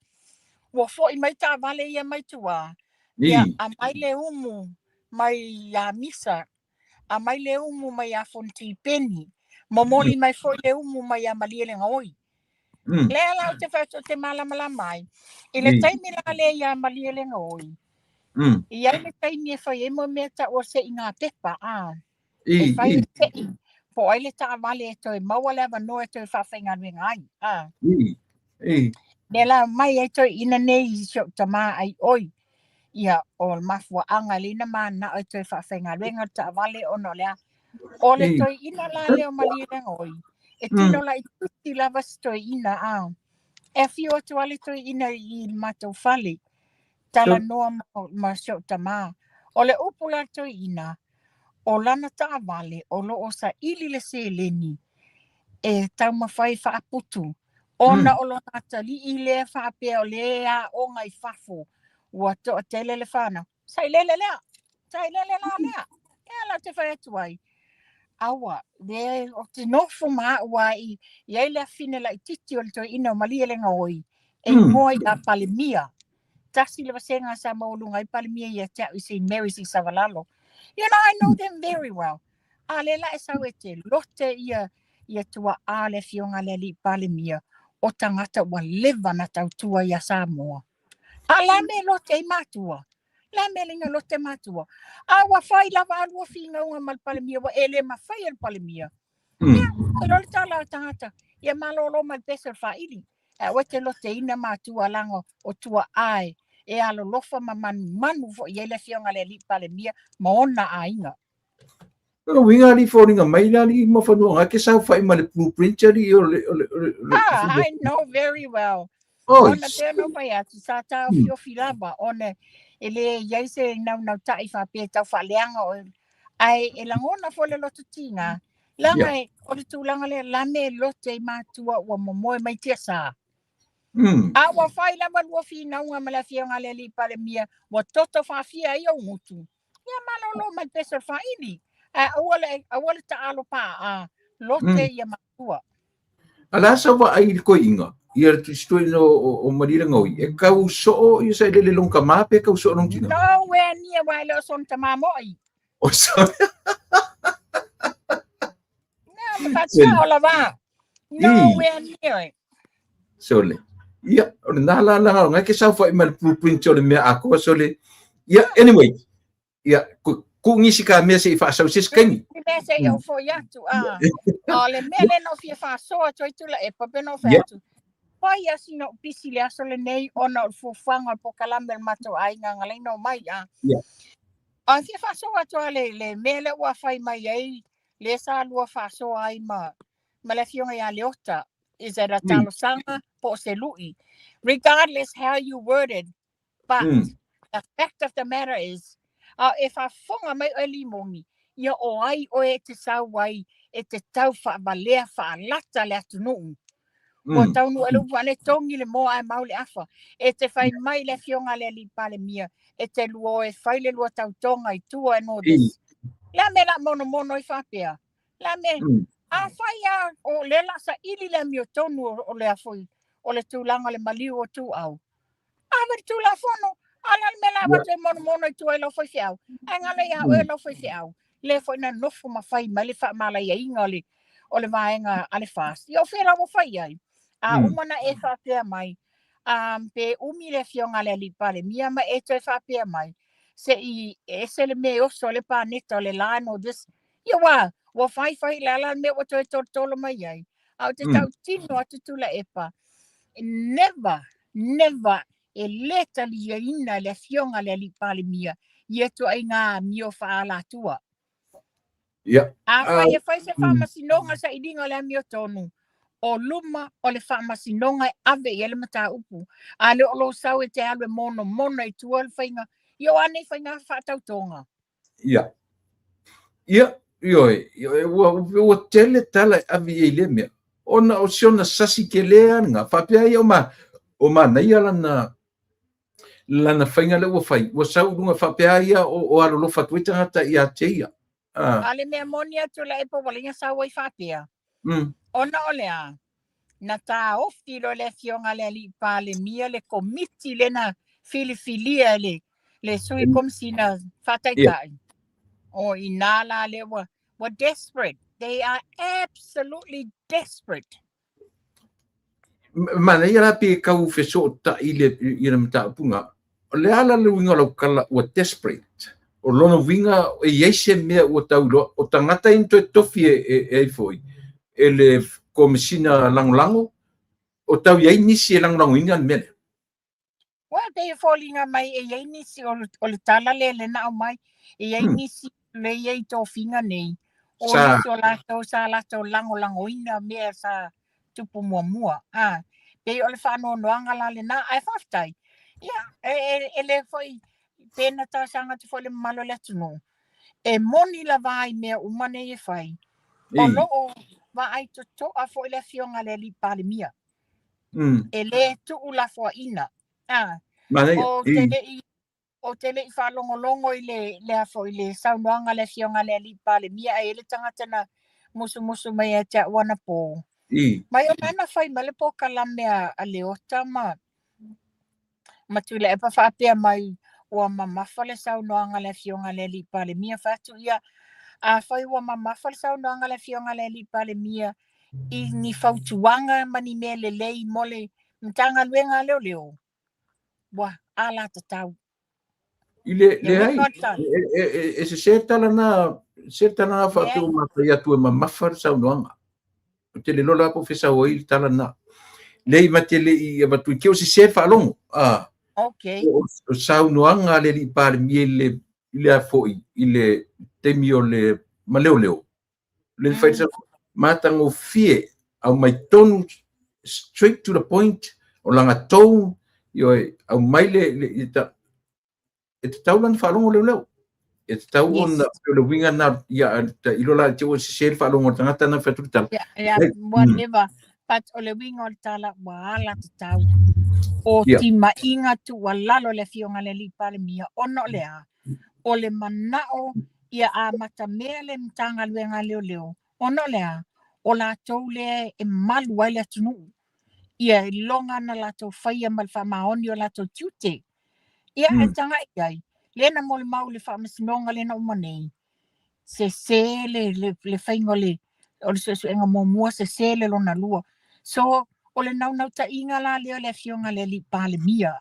Wa fo I mai ta vale ia mai tua. Ia a mai le umu mai ia misa. A mai le umu mai a fonti peni. Momoli mai fo le umu mai a malia le ngaoi. Lea la o te whauto te malamala mai. I le taimi la le ia malia le ngaoi. Ia le taimi e whai e mo mea ta o se I ngā pepa. E whai e se I. Po ai le ta vale e toi maua lewa no e toi whawhainga ringa ai. Ne la mai e toi ina nei sio tama ai oi. Ia o mafua anga lina ma na e toi whawhainga ringa ta vale o no lea. O le toi ina la leo malia le ngoi. E tino la I tuti lava si toi ina E fio atu ale toi ina I matou fale. Tala noa ma sio tama. O le upula toi ina. O lana ta vale o lo o sa ili le se leni. E tau mawhai whaaputu. Ona o lo nata li I le whaapea o lea o ngai whafo. Ua to a tele le whana. Sai lele lea. Sai lele la lea. E la te whai atu ai. Awa. Le o te nofo maa ua I. Iei lea fine la I titi o le toi ina o malia le ngaoi. E ngoi a Palimia. Tasi le wasenga sa maulunga I Palimia ia tea I St. Mary's I Savalalo. You know, I know them very well. A le la e sau e te lote ia tua a le fionga le li Palimia o tangata ua leva na tau tua ia Samoa. A la me lote I matua. La me linga lote matua. A wa whai lava alua finga unga mal Palimia wa ele ma whai al Palimia. Ia, e lole tala tangata. Ia malolo mal pesel whaili. E wa te lote ina matua lango o tua ai. e alolofa ma manu fo i ele fionga le li pale mia ma ona ainga. Winga li foringa mai la li mo fanu nga ke sa fai ma le blueprint ali I know very well. Oh, Ona te no mai atu sa ta fio filaba ona ele yaise na tai fa pe ta fa leanga o ai e langona fo le lotu tinga. Langa o le tūlanga le lame lote i mātua ua momoe mai tia sā. A ua whai lama lua whina unga ma la fionga le li pale mia ua toto whawhia i au ngutu. Ia malolo mai pesa whaini. A wale ta alo pā a lote i a mātua. Ala sa wa ai ko inga. Ia tu stoi no o marira ngoi. E kau so i sa le long ka mape kau so nong tinga. Nowhere near wai lo son ta mamoi. O so. Nowhere near. Sole. Ia, na la nga ke sa fa mal blueprint so le me ako so le. Ia, anyway. Ia, ku ngisi ka me se fa so sis kani. Me se yo fo ya tu a. Ale mele no fi fa so to tu la e pa no fa tu. Pai asi no pisi le aso le nei ona fo fanga po kalamel mato ai nga ngalai no mai a. Ia. A fi fa so to le mele wa fai mai ai. Le sa lua fa so ai ma. Le fionga ya leota. Is that a talo sanga po se lui. Regardless how you worded, but the fact of the matter is, if a fonga mai o limongi, ia o ai o e te sauai, e te tau wha balea wha lata le atu nuu. O tau nu elu wane tongi le moa e maule afa. E te whai mai le fionga le li pale mia, e te luo e whai le lua tau tonga i tua and all this. La me la mono i whapea. La me... A whaia o le lasa ili le mio tonu o le afoi, o le tūlanga le maliu o tū au. Awa tū la whono, ala me la wate mono i tū e lo whai whiau. Angale ia o e lo whai whiau. Le whai na nofo ma whai ma le wha mala ia inga o le vaenga ale fast. Ia o whera mo whai ai. A umana e whapea mai. Pe umi le fionga le li pale. Mia ma e toi whapea mai. Se i e se le me oso le pāneta o le lano dis. Ia wā. Wa fai la me wa to tolo mai ai. Au te tau tino atu tula epa. Never e leta li ina le fionga le li pale mia. Ia tu ai ngā mio whaala tua. Yeah. A fai e fai se whamasinonga sa idinga le mio tonu. O luma o le whamasinonga ave i ele mata upu. A le olo sau e te alwe mono i tua le whainga. Io ane whainga whaatautonga. Yeah. Yeah. Ua tele tala avi e le mea. Ona o siona sasi ke lea nga. Whapea i o ma nei ala lana whainga le ua whai. Ua sau runga whapea ia o alolo whatuitanga ta i a teia. Ale mea moni atu la e po walinga sau ai whapea. Ona o lea. Na tā ofti lo le fionga le li pale mia le komiti le na filifilia le sui komsina whataitai. O inala le were desperate. They are absolutely desperate. Mana ia pe kau feso ta ile ina mata punga. Le ala le winga lo kala were desperate. O lono winga e yese me o taulo o tangata into tofi e foi. Ele komisina lango o tau ia nisi lango inga mele. Well, they falling on my e nisi o le tala le na o mai e nisi le ye to finga nei. O so la to lango ina me sa tupu mua. Pe o le whano noanga la le na ai whaftai. Ia, ele foi pena ta sanga te foi le malo le tuno. E moni la vai mea umane e whai. O loo wa ai to a foi le fionga le li pale mia. E le tu ula fo ina. O tele i whalongolongo i le afo i le saunoanga le fionga le li pale mia e le tangata na musu mai e te wana pō. Mai o mana whai male pō kalamea a leota ma tula e pa whapea mai ua mamafa le saunoanga le fionga le li pale mia whatu ia a whai ua mamafa le saunoanga le fionga le li pale mia i ni whautuanga mani me le lei mole mtanga luenga leo. Wa ala tatau. Ile e se setala na fatu matia tu mafar sa noanga. Te le lola po fesa o il tala na. Lei matele i batu ke o se se fa longo. Okay. O saunoanga le li palemia le afoi i le temi o le maleoleo. Le faisa matango fie au mai tonu straight to the point o langa tou yo au mai le e te tau lana whalongo leo. E te tau on le winga na ia ilo la te o se whalongo tangata na whaturital. Yeah, whatever. But o le winga o le tala wala te tau. O ti mainga tu walalo le fionga le li palemia ono lea. O le manao ia a mata mea le mtanga luenga leo. Ono lea. O la tau le e malu ai le tunu. Ia longa na la tau whaia malfa maoni o la tau tiute. Ia e tanga iai. Lena mo le mau le whamasinonga lena umanei. Se le whaingo le. O le suenga mo mua se le lona lua. So, o le nau ta inga la leo le fionga le li palemia.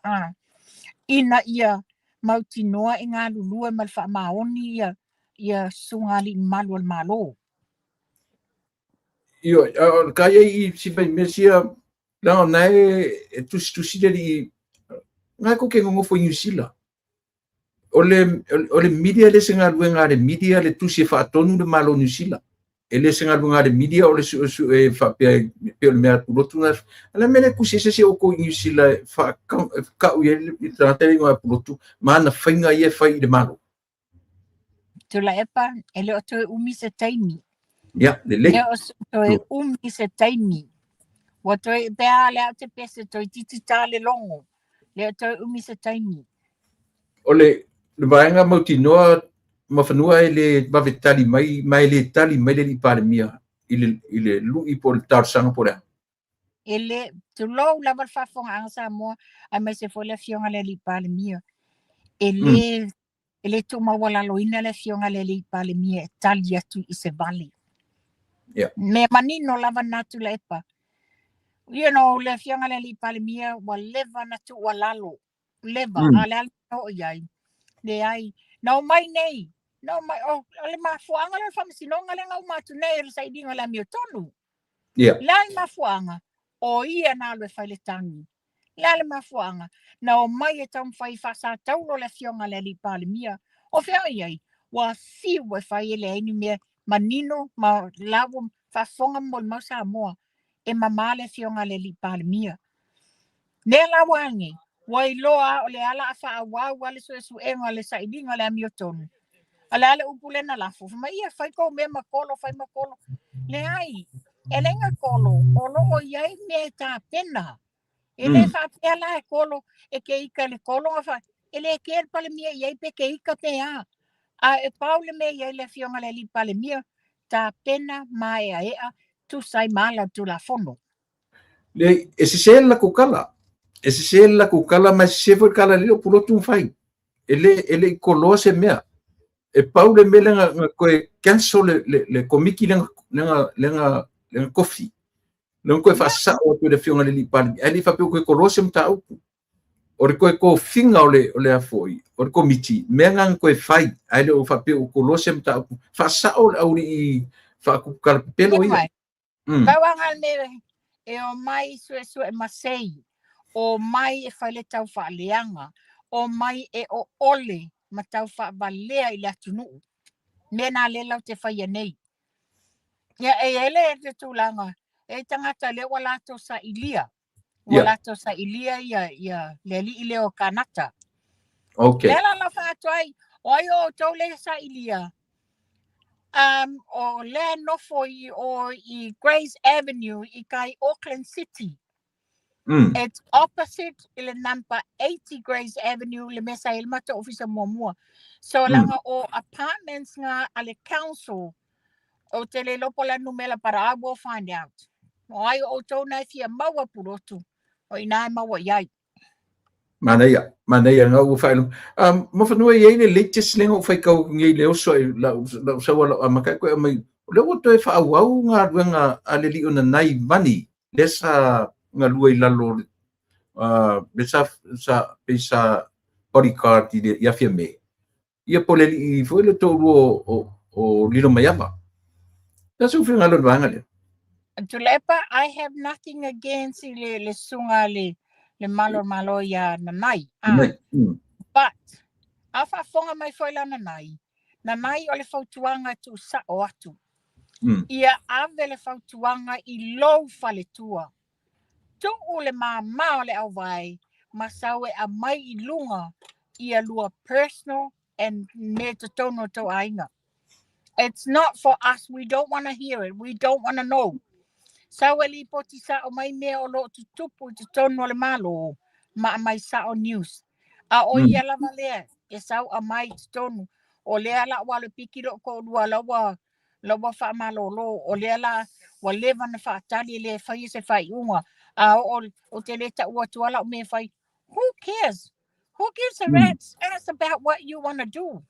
Ina ia mauti noa e ngā lulua malfa maoni ia sungali malu al malo. Io, kaya i si pai mesia la nai e tusi li ngai ko ke ngofo New Zealand. O le media le senga luenga le media le tusi fa tonu le malo New Zealand. Ele senga luenga le media o le su e fa pe le mea pulotuna. Ala mele kusi se o ko New Zealand fa ka u ele trata ngā pulotu mana whainga ia whai le malo. Tula epa, ele o toi umi se taimi. Ya, le le. Ele o toi umi se taimi. Wa toi bea le te pese toi titi tā le longo. Le o toi umi se taimi. O le vaenga mauti noa mawhanua e le mavetali mai le tali mai le li palemia i le lui po le tarsanga po rea. Ele tulou lava whafonga anga sa moa a mai se fole fionga le li palemia. Ele tu mawala loina le fionga le li palemia e tali atu i se vali. Me manino lava natu le epa. You know, le fionga le li palemia wa leva natu wa lalo. Leva, ale o iai. Le ai. Nau mai nei. Nau mai, ale mafuanga le whamasinonga le ngau matu nei le saidinga le miotonu. Lai mafuanga. O ia na le whaile tangi. Lai mafuanga. Nau mai e tam whai whasa taulo le fionga le li palemia. O whia iai. Wa fiu e whai le aini mea manino ma lawo whafonga mo le mausa moa. E mamale fionga le li palemia. Ne lawa angi. Wai loa o le ala afa awau wale su enga le saidinga le amiotonu. Ala upulena lafo. Ma ia fai ko me makolo, fai makolo. Le ai. Elenga kolo. Olo o iai me ta pena. Ele fa pela e kolo. E ke ika le kolo. Ele ke el palemia iai pe ke ika pe a. A e paule me iai le fionga le li palemia. Ta pena mai a ea. Tu sai mala tu la fono. Le se la kukala. E se la kukala ma se foi kala leo pulotu fai. Ele kolo se mea. E paule me lenga koe cancel le komiki lenga kofi. Lenga koe fasa o te le fionga le li pali. Ele fa pe koe kolo se mta upu. O re koe ko finga o le afoi. O re komiti. Menga koe fai. Ele o fa pe kolo se mta upu. Fasa o le auri i fa kukala pelo ia. Bawanga me e o mai su e masei. O mai e whaile tau whaaleanga. O mai e o ole ma tau whaalea i le atunu. Mena le lau te whaia nei. Ia e ele e te tūlanga. E tangata le walato sa ilia. Walato sa ilia ia le li ile o kanata. Okay. Lela la whaatuai. O ai o tau le sa ilia. O le nofo i Grace Avenue i kai Auckland City. It's opposite ile number 80 Grace Avenue le mesa ilmata officer mua. So langa o apartments nga ale council o tele lopo la numela para I will find out. O ai o tona fia maua purotu. O ina maua yai. Manaya nga u failu. Mawhanua iei le latest lenga u whaikau ngai leo soe la sawa amakai koe amai. Leo to e whaauau ngā ruenga ale li ona nai mani. Lesa ngā lua i lalo lesa pesa bodyguard i afia me. Ia pole li i fuele tōru o lilo mayama. That's u whingalo nuanga leo. Tulepa, I have nothing against le sunga le le malo ia nanai. But, a whaafonga mai whai la nanai. Nanai o le whautuanga tu sa o atu. Ia ave le whautuanga I lou whale tua. Tu o le mā o le au vai, masawe a mai I lunga ia lua personal and me te tono to ainga. It's not for us. We don't want to hear it. We don't want to know. Sawe li poti sa o mai mea o lo tutupu te tono le malo ma mai sa o news. A o ia lava lea e sau a mai te tono o lea la wale piki lo ko lua lawa wha malolo o lea la wa lewa na wha atali le whai se whai unga. A o te leta ua tuala o me whai. Who cares? Who gives a rat's ass about what you want to do?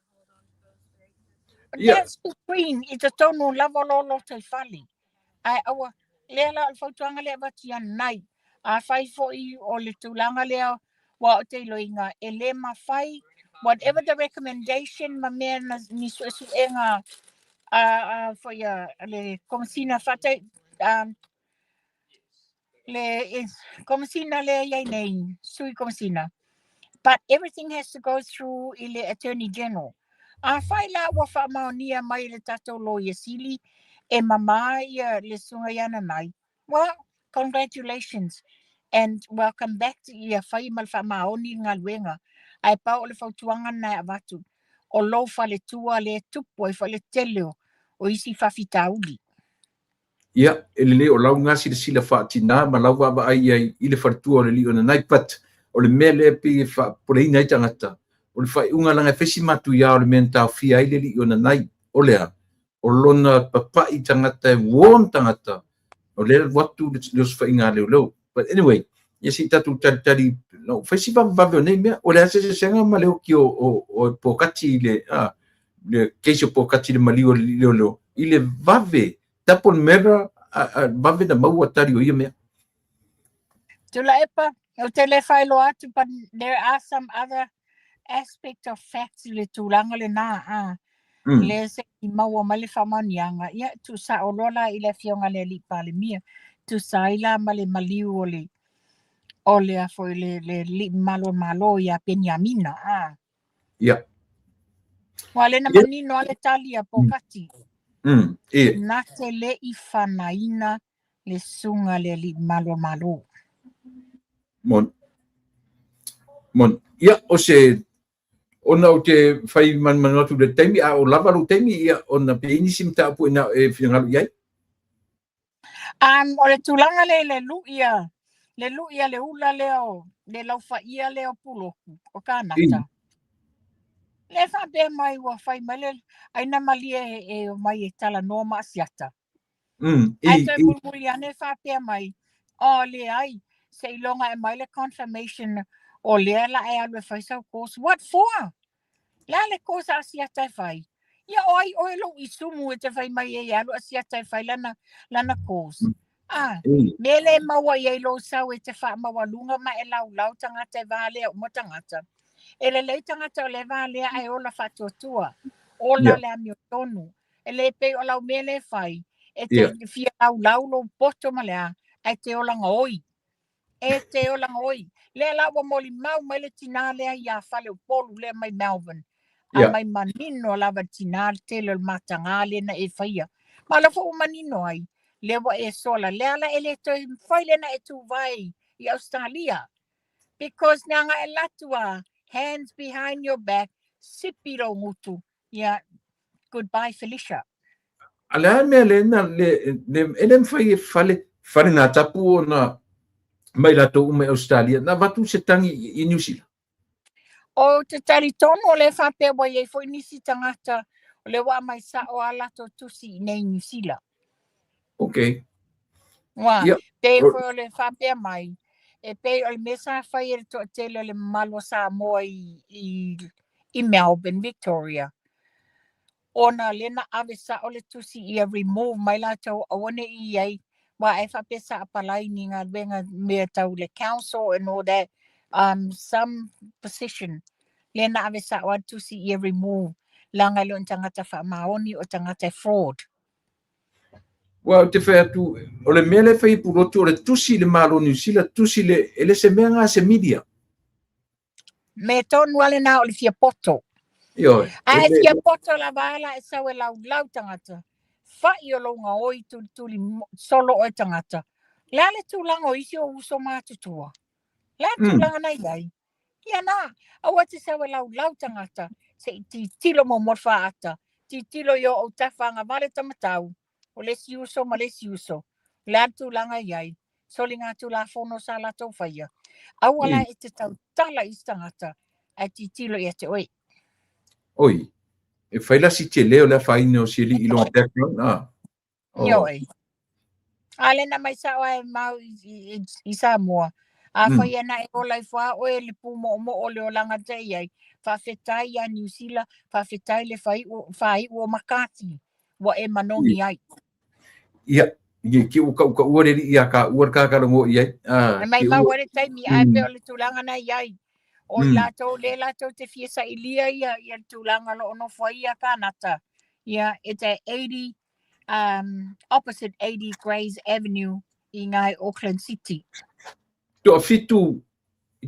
That's between I te tono lava lolo te whali. Ai awa lea la o whautuanga lea wati nai. A whai fo I o le tūlanga lea wa o te loinga. E le ma whai, whatever the recommendation ma mea ni su e ngā for ya le komisina whate le komisina le iai nei sui komisina. But everything has to go through I le Attorney General. A whai la wa wha maonia mai le tatou lawyer sili e mama ia le sunga iana nai. Well, congratulations and welcome back to ia whai mal wha maoni ngā luenga. Ai pau o le whautuanga nai avatu. O lo whale tua le tupu e whale teleo o isi whawhitauli. Ia, ele o lau ngasi le sila whaatina, ma lau wa ai I le whartua o le li o na naipat, o le mea le pi whaporeina I tangata, o le whai unga langa whesi matu ia o le mea tau whia I le li o na nai, o lea, o lona papa I tangata e won tangata, o lea watu le whai ngā leo leo. But anyway, yasi tatu tari, no, whesi vave o nei mea, o lea se senga ma leo ki o pokati le keisi o pokati le mali o le leo leo, I le vave, tapon mera vave na mau atari o ia mea. Tula epa, o te le whaelo atu, but there are some other aspects of facts le tūlanga le nā. Le se I maua ma le whamanianga. Ia, tu sa o lola I le fionga le li pale mia. Tu sa ila ma le maliu o le a foi le li malo ia Penyamina. Ia. Wa le na manino ale tali a pokati. E. Na te le I whanaina le sunga le li malo. Mon. Ia, o se, ona o te whai manatu le teimi, a o lava lo teimi, ia, ona pe inisi mta apu ina e whiangalu iai? O le tūlanga le luia le ula leo, le laufa ia leo puloku, o kānata. Le whape mai ua whai mele, aina malia e mai e tala noma asiata. Ai te mulmuli ane whape mai, o le ai, se ilonga e mai le confirmation, o le la e alwe whaisau course. What for? La le course asiata e whai. Ia oi lo I sumu e te whai mai e alu asiata e whai lana course. Mele maua I lo sau e te wha maua lunga ma e lau tangata e vale o mo tangata. E le lei tangata o le vale ai ola whatuatua. Ola le ami o tonu. E le pe o lau mele whai. E te fia lau lo poto ma lea. E te ola ngoi. Le la wa moli mau mai le tina lea ia whale o polu le mai Melbourne. A mai manino lava tina tele o matanga le na e whaia. Ma la fo manino ai. Le wa e sola. Le ala e le toi whaile na e tu vai I Australia. Because nanga e latua. Hands behind your back. Sipiro ngutu. Yeah. Goodbye, Felicia. Ala mea le ele mwhai whale nā tapu o na mai lato ume Australia. Nā watu se tangi I New Zealand. O te tari tono le whape wa ye fo nisi tangata. O le wa mai sa o alato tusi nei New Zealand. Okay. Wa, te fo le whape mai. E pe o le mesa whai e to tele le malo sa moa I Melbourne, Victoria. Ona lena ave sa o le tusi I remove mai lato o one I ai. Wa e whape sa apalai ni ngā wenga mea tau le council and all that. Some position. Lena ave sa o tusi I remove. Langa lo tangata wha maoni o tangata fraud. Wa te whai atu, o le mele whai purotu, o le tusi le malo New Zealand, tusi le se mea ngā se media. Me tonu ale nā o le fia poto. Ioi. Ai fia poto la wala e sau e lau tangata. Whai o longa oi tuli solo o tangata. Lea le tūlanga o isi o uso mātutua. Lea tūlanga nei ai. Ia nā, aua te sau e lau tangata. Se ti tilo mo morfa ata. Ti tilo yo o tawhanga vale tamatau. O le si uso ma le si uso. Lea tūlanga iai. Soli ngā tūla whono sa la tau whaia. Awala e te tau tala i tangata. A ti tilo i ate oi. Oi. E whaila si te leo le whaine o sili i longa tekno. Ioi. Ale na mai sa oe mau i Samoa. A whai ana e ola i wha oe le pumo o le o langa te iai. Whawhetai a New Zealand, whawhetai le whai o Makati. Wa e manongi ai. Ia, ki uka ua reri ia ka ua kākarango iai. Mai maware taimi ai pe o le tūlanga na iai. O lato le lato te fia sa ilia ia tūlanga lo ono whai ia kānata. Ia, it's a 80, opposite 80 Grays Avenue i ngai Auckland City. To fitu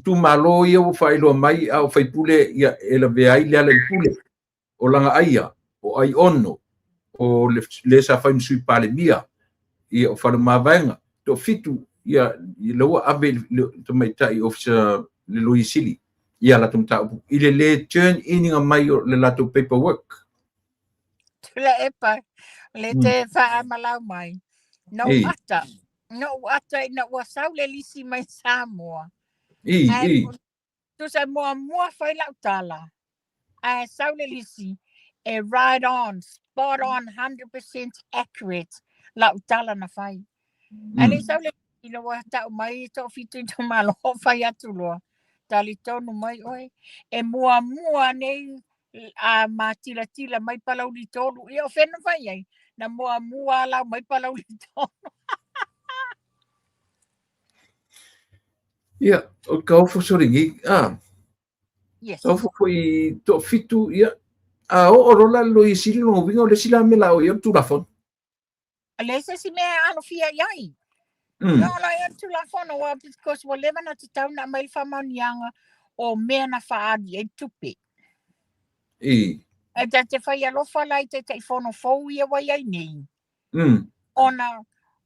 tu malo ia o whailo mai au whaipule ia e la vea i le pule o langa aia o ai ono o le sa whaim sui pale mia ia o whalo mawaenga to fitu ia i laua ave to mai tai officer le Louis Sili ia la tumtau i le turn ininga mai o le lato paperwork tula epa le te wha malau mai no ata ina wasau le lisi mai Samoa tu sa mua whai lau tala a sau le lisi e right on spot on 100% accurate lau tala na whai ale sau le ina wa tau mai to fitu to malo whai atu loa tali tonu mai oi e mua nei a matila mai palau li tolu ia o whena whai ai na mua lau mai palau li tolu ia o kau fosoringi yes tau foi to fitu ia o rola Louis Sili no vinga o le sila me la o ia tu la fon ale se si me ano fia iai no la ia tu la fon o because wa leva na te tau na mai whamanianga o mea na whaadi e tupe e te whai alofa lai te whono fau ia wai ai nei ona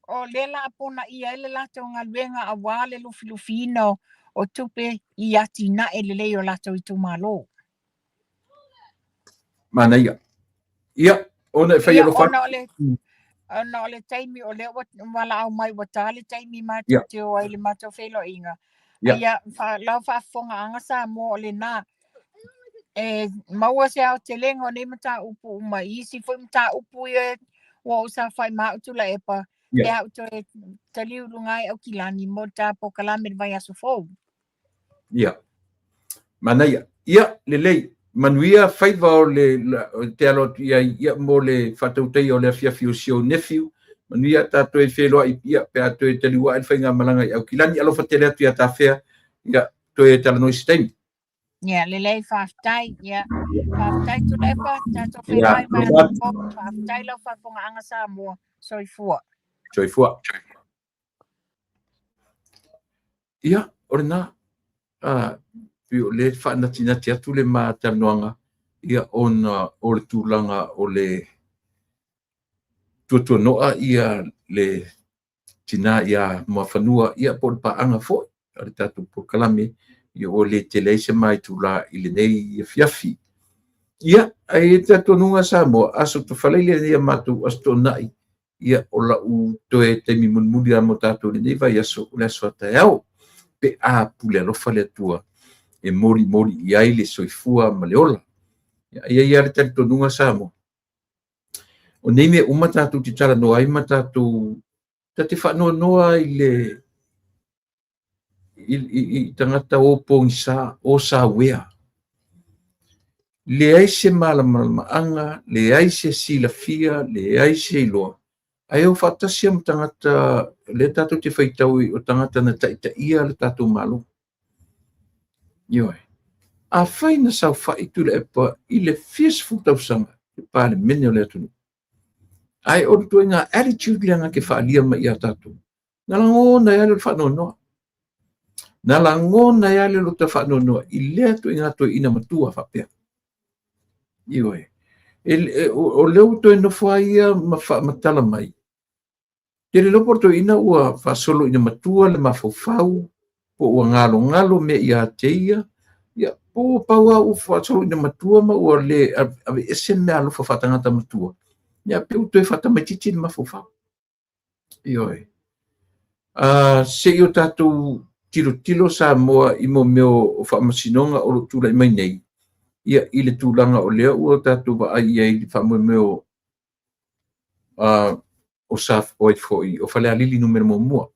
o lela apona ia ele lato ngā luenga a wale lufino o tupe i ati na ele leo lato i tu malo. Mana ia ona whai alofa ona ole taimi o le wala au mai watale taimi te o ele mato whelo inga. Ia lau whaafonga anga sa mo ole na maua se au te lengo ne mata upu uma isi fo mata upu e wa usa whai mautula epa e au te taliu rungai au kilani mo ta po kalame vai aso fo. Ia. Mana ia lelei manuia whai vau le te alo ia mo le whatautei o le fiafio sio nephew manuia tātou e wheloa i pia pe atu e taliua e whainga malanga i au kilani alofa te lea tu ia tā whea ia to e tala noi sitaimi. Ia, lelei whaftai, ia. Whaftai tu lepa, tātou whenai mai anu po, whaftai lau whaponga anga sa mua, soifua. Soifua. Ia, ore nā, pio le whaanatinati atu le mā tanoanga, ia ona o le tūlanga o le tuatua noa ia le tina ia mua whanua ia po le paanga fo, ale tātou po kalame, ia o le te leise mai tūla i le nei ia fiafi. Ia, ai e tātou nunga sa moa, aso tu whaleile ia mātou asto nai, ia o la u toe te mi munmuri a mo tātou le nei vai aso o le aso atai au, pe a pule alofa le atua, e mori i ai le soifua ma le ola. Ia le tātou nunga sa moa. O nei me uma tātou ti tala noa ai ma tātou, tate whanua noa i le i tangata o pongisa o sa wea. Le ai se malama anga, le ai se silafia, le ai se iloa. Ai o whatasia mo tangata, le tātou te whaitau o tangata na taita ia le tātou malo. Ioi. A whaina sau whaitu le epa i le fies futau sanga, le pāle mene o le atunu. ai o tu nga attitude langa ke whaalia ma ia tatu. Na lango na ia le whanonoa. Na lango na ia le luta whanonoa. I lea tu inga tu ina matua whapea. Iwe. O leo tu ina whaia matala mai. Te le lopo tu ina ua whasolo ina matua le mawhawhau. Po ua ngalo me ia teia. Ia po paua u whasolo ina matua ma ua le ave ese me alofa whatangata matua. Ia peu tu e whatamatiti le mawhawhau. Ioi. Se o tātou tilo sa moa i mo meo o whaamasinonga o lo tūla i mai nei. Ia i le tūlanga o lea ua tātou wa ai ai li whaamo meo o saf oi foi o whale alili numero mo mua.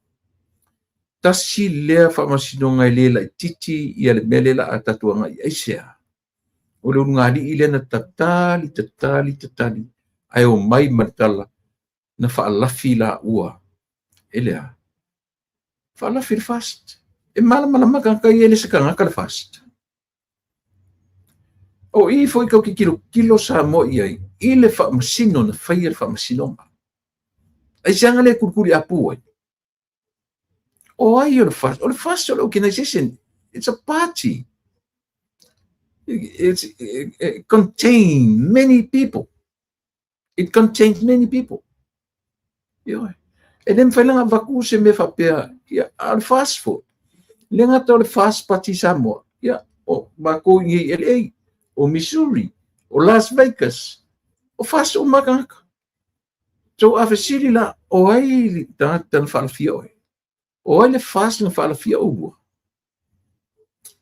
Tasi lea whaamasinonga i lela i titi i ale mele la a tatuanga i aisea. O leo ngāli i lena tatali. Ai o mai martala na whaalafi la ua. Elea. Whaalafi fast. E malama ka ele se kanga ka fast. O i foi kau ki kilo sa mo i le whaamasino na whaia le whaamasinonga. Ai sianga le kurkuri apu ai. O ai o le fast. O le fast o le organization. It's a party. It contains many people. It contains many people. Yo. E nem whailanga waku se me whapea ia al fast food. Lenga tau le fast party Samoa. Ia o wako i LA, o Missouri, o Las Vegas, o fast o makanga. So a fesiri la o ai li tangata na whalawhia oe. O ai le fast na whalawhia o ua.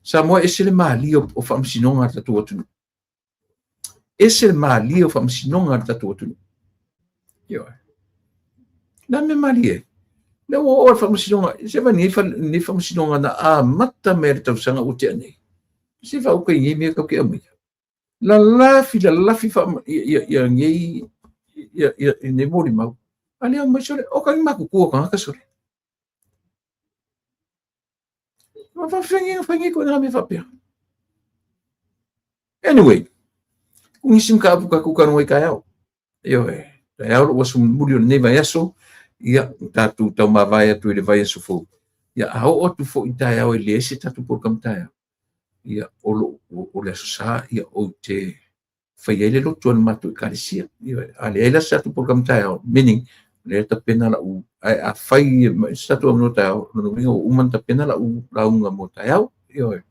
Samoa ese le maali o whamsinonga tatu atunu. Ese le maali o whamsinonga tatu atunu. Yo. Na me maali e. Na o whamsinonga, se va ni whamsinonga na mata me tau sanga ute ane. Se va uke ngi me ka ke amia. La lafi ia ngi ia ne mori mau. Ali o masore o ka maku ku ka sore. Ma fa fangi ko na me fa pia. Anyway, kung isim ka apu ka no i kayao. Yo e. Kayao was muri ne vai aso. Ia tatu tau mawai atu i le vai aso fo. Ia ao o tu fo i tayao e le ese tatu por kam tayao. Ia o le aso sa ia o te whai ele lo tuan matu i karisia. Ia ale ele tatu por kam tayao. Meaning, le ta pena la u. A whai tatu am no tayao. No o uman ta pena la u launga mo tayao. Ia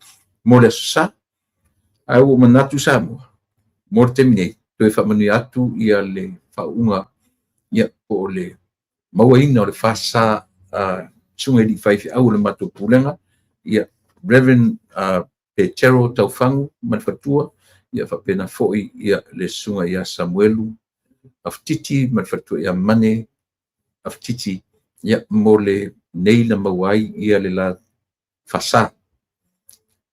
mo le aso sa. Ai o manatu sa mo. Mo temine. Toi whamanu atu ia le whaunga. Ia po le mawaina o le whasa sunga di whaifi au le matu pulenga. Ia Reverend Petero Taufangu manfatua. Ia whapena foi ia le sunga ia Samuelu. Aftiti manfatua ia Mane. Aftiti ia mo le neila mawai ia le la whasa.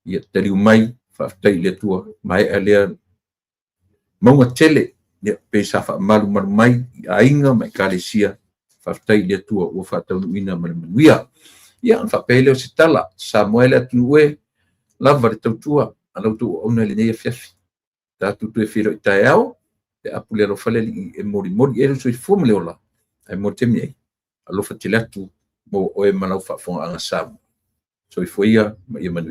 Ia tari umai whaftai le tua. Mai alea maunga tele. Ia pesa wha malu mai ainga mai kalesia. Whaftai le tua ua whatau ina manuia. Ia an whapele o se tala. Samuele atunue lava le tautua. Alau tu ona le neia fiafi. Tātu tu e whiro i tae au. Te apu le alofale li e mori. Mori e ruso i fuama le ola. Ai mori temi ei. Alofa te latu mo o e manau whafonga anga samu. So i fuia ma ia manuia.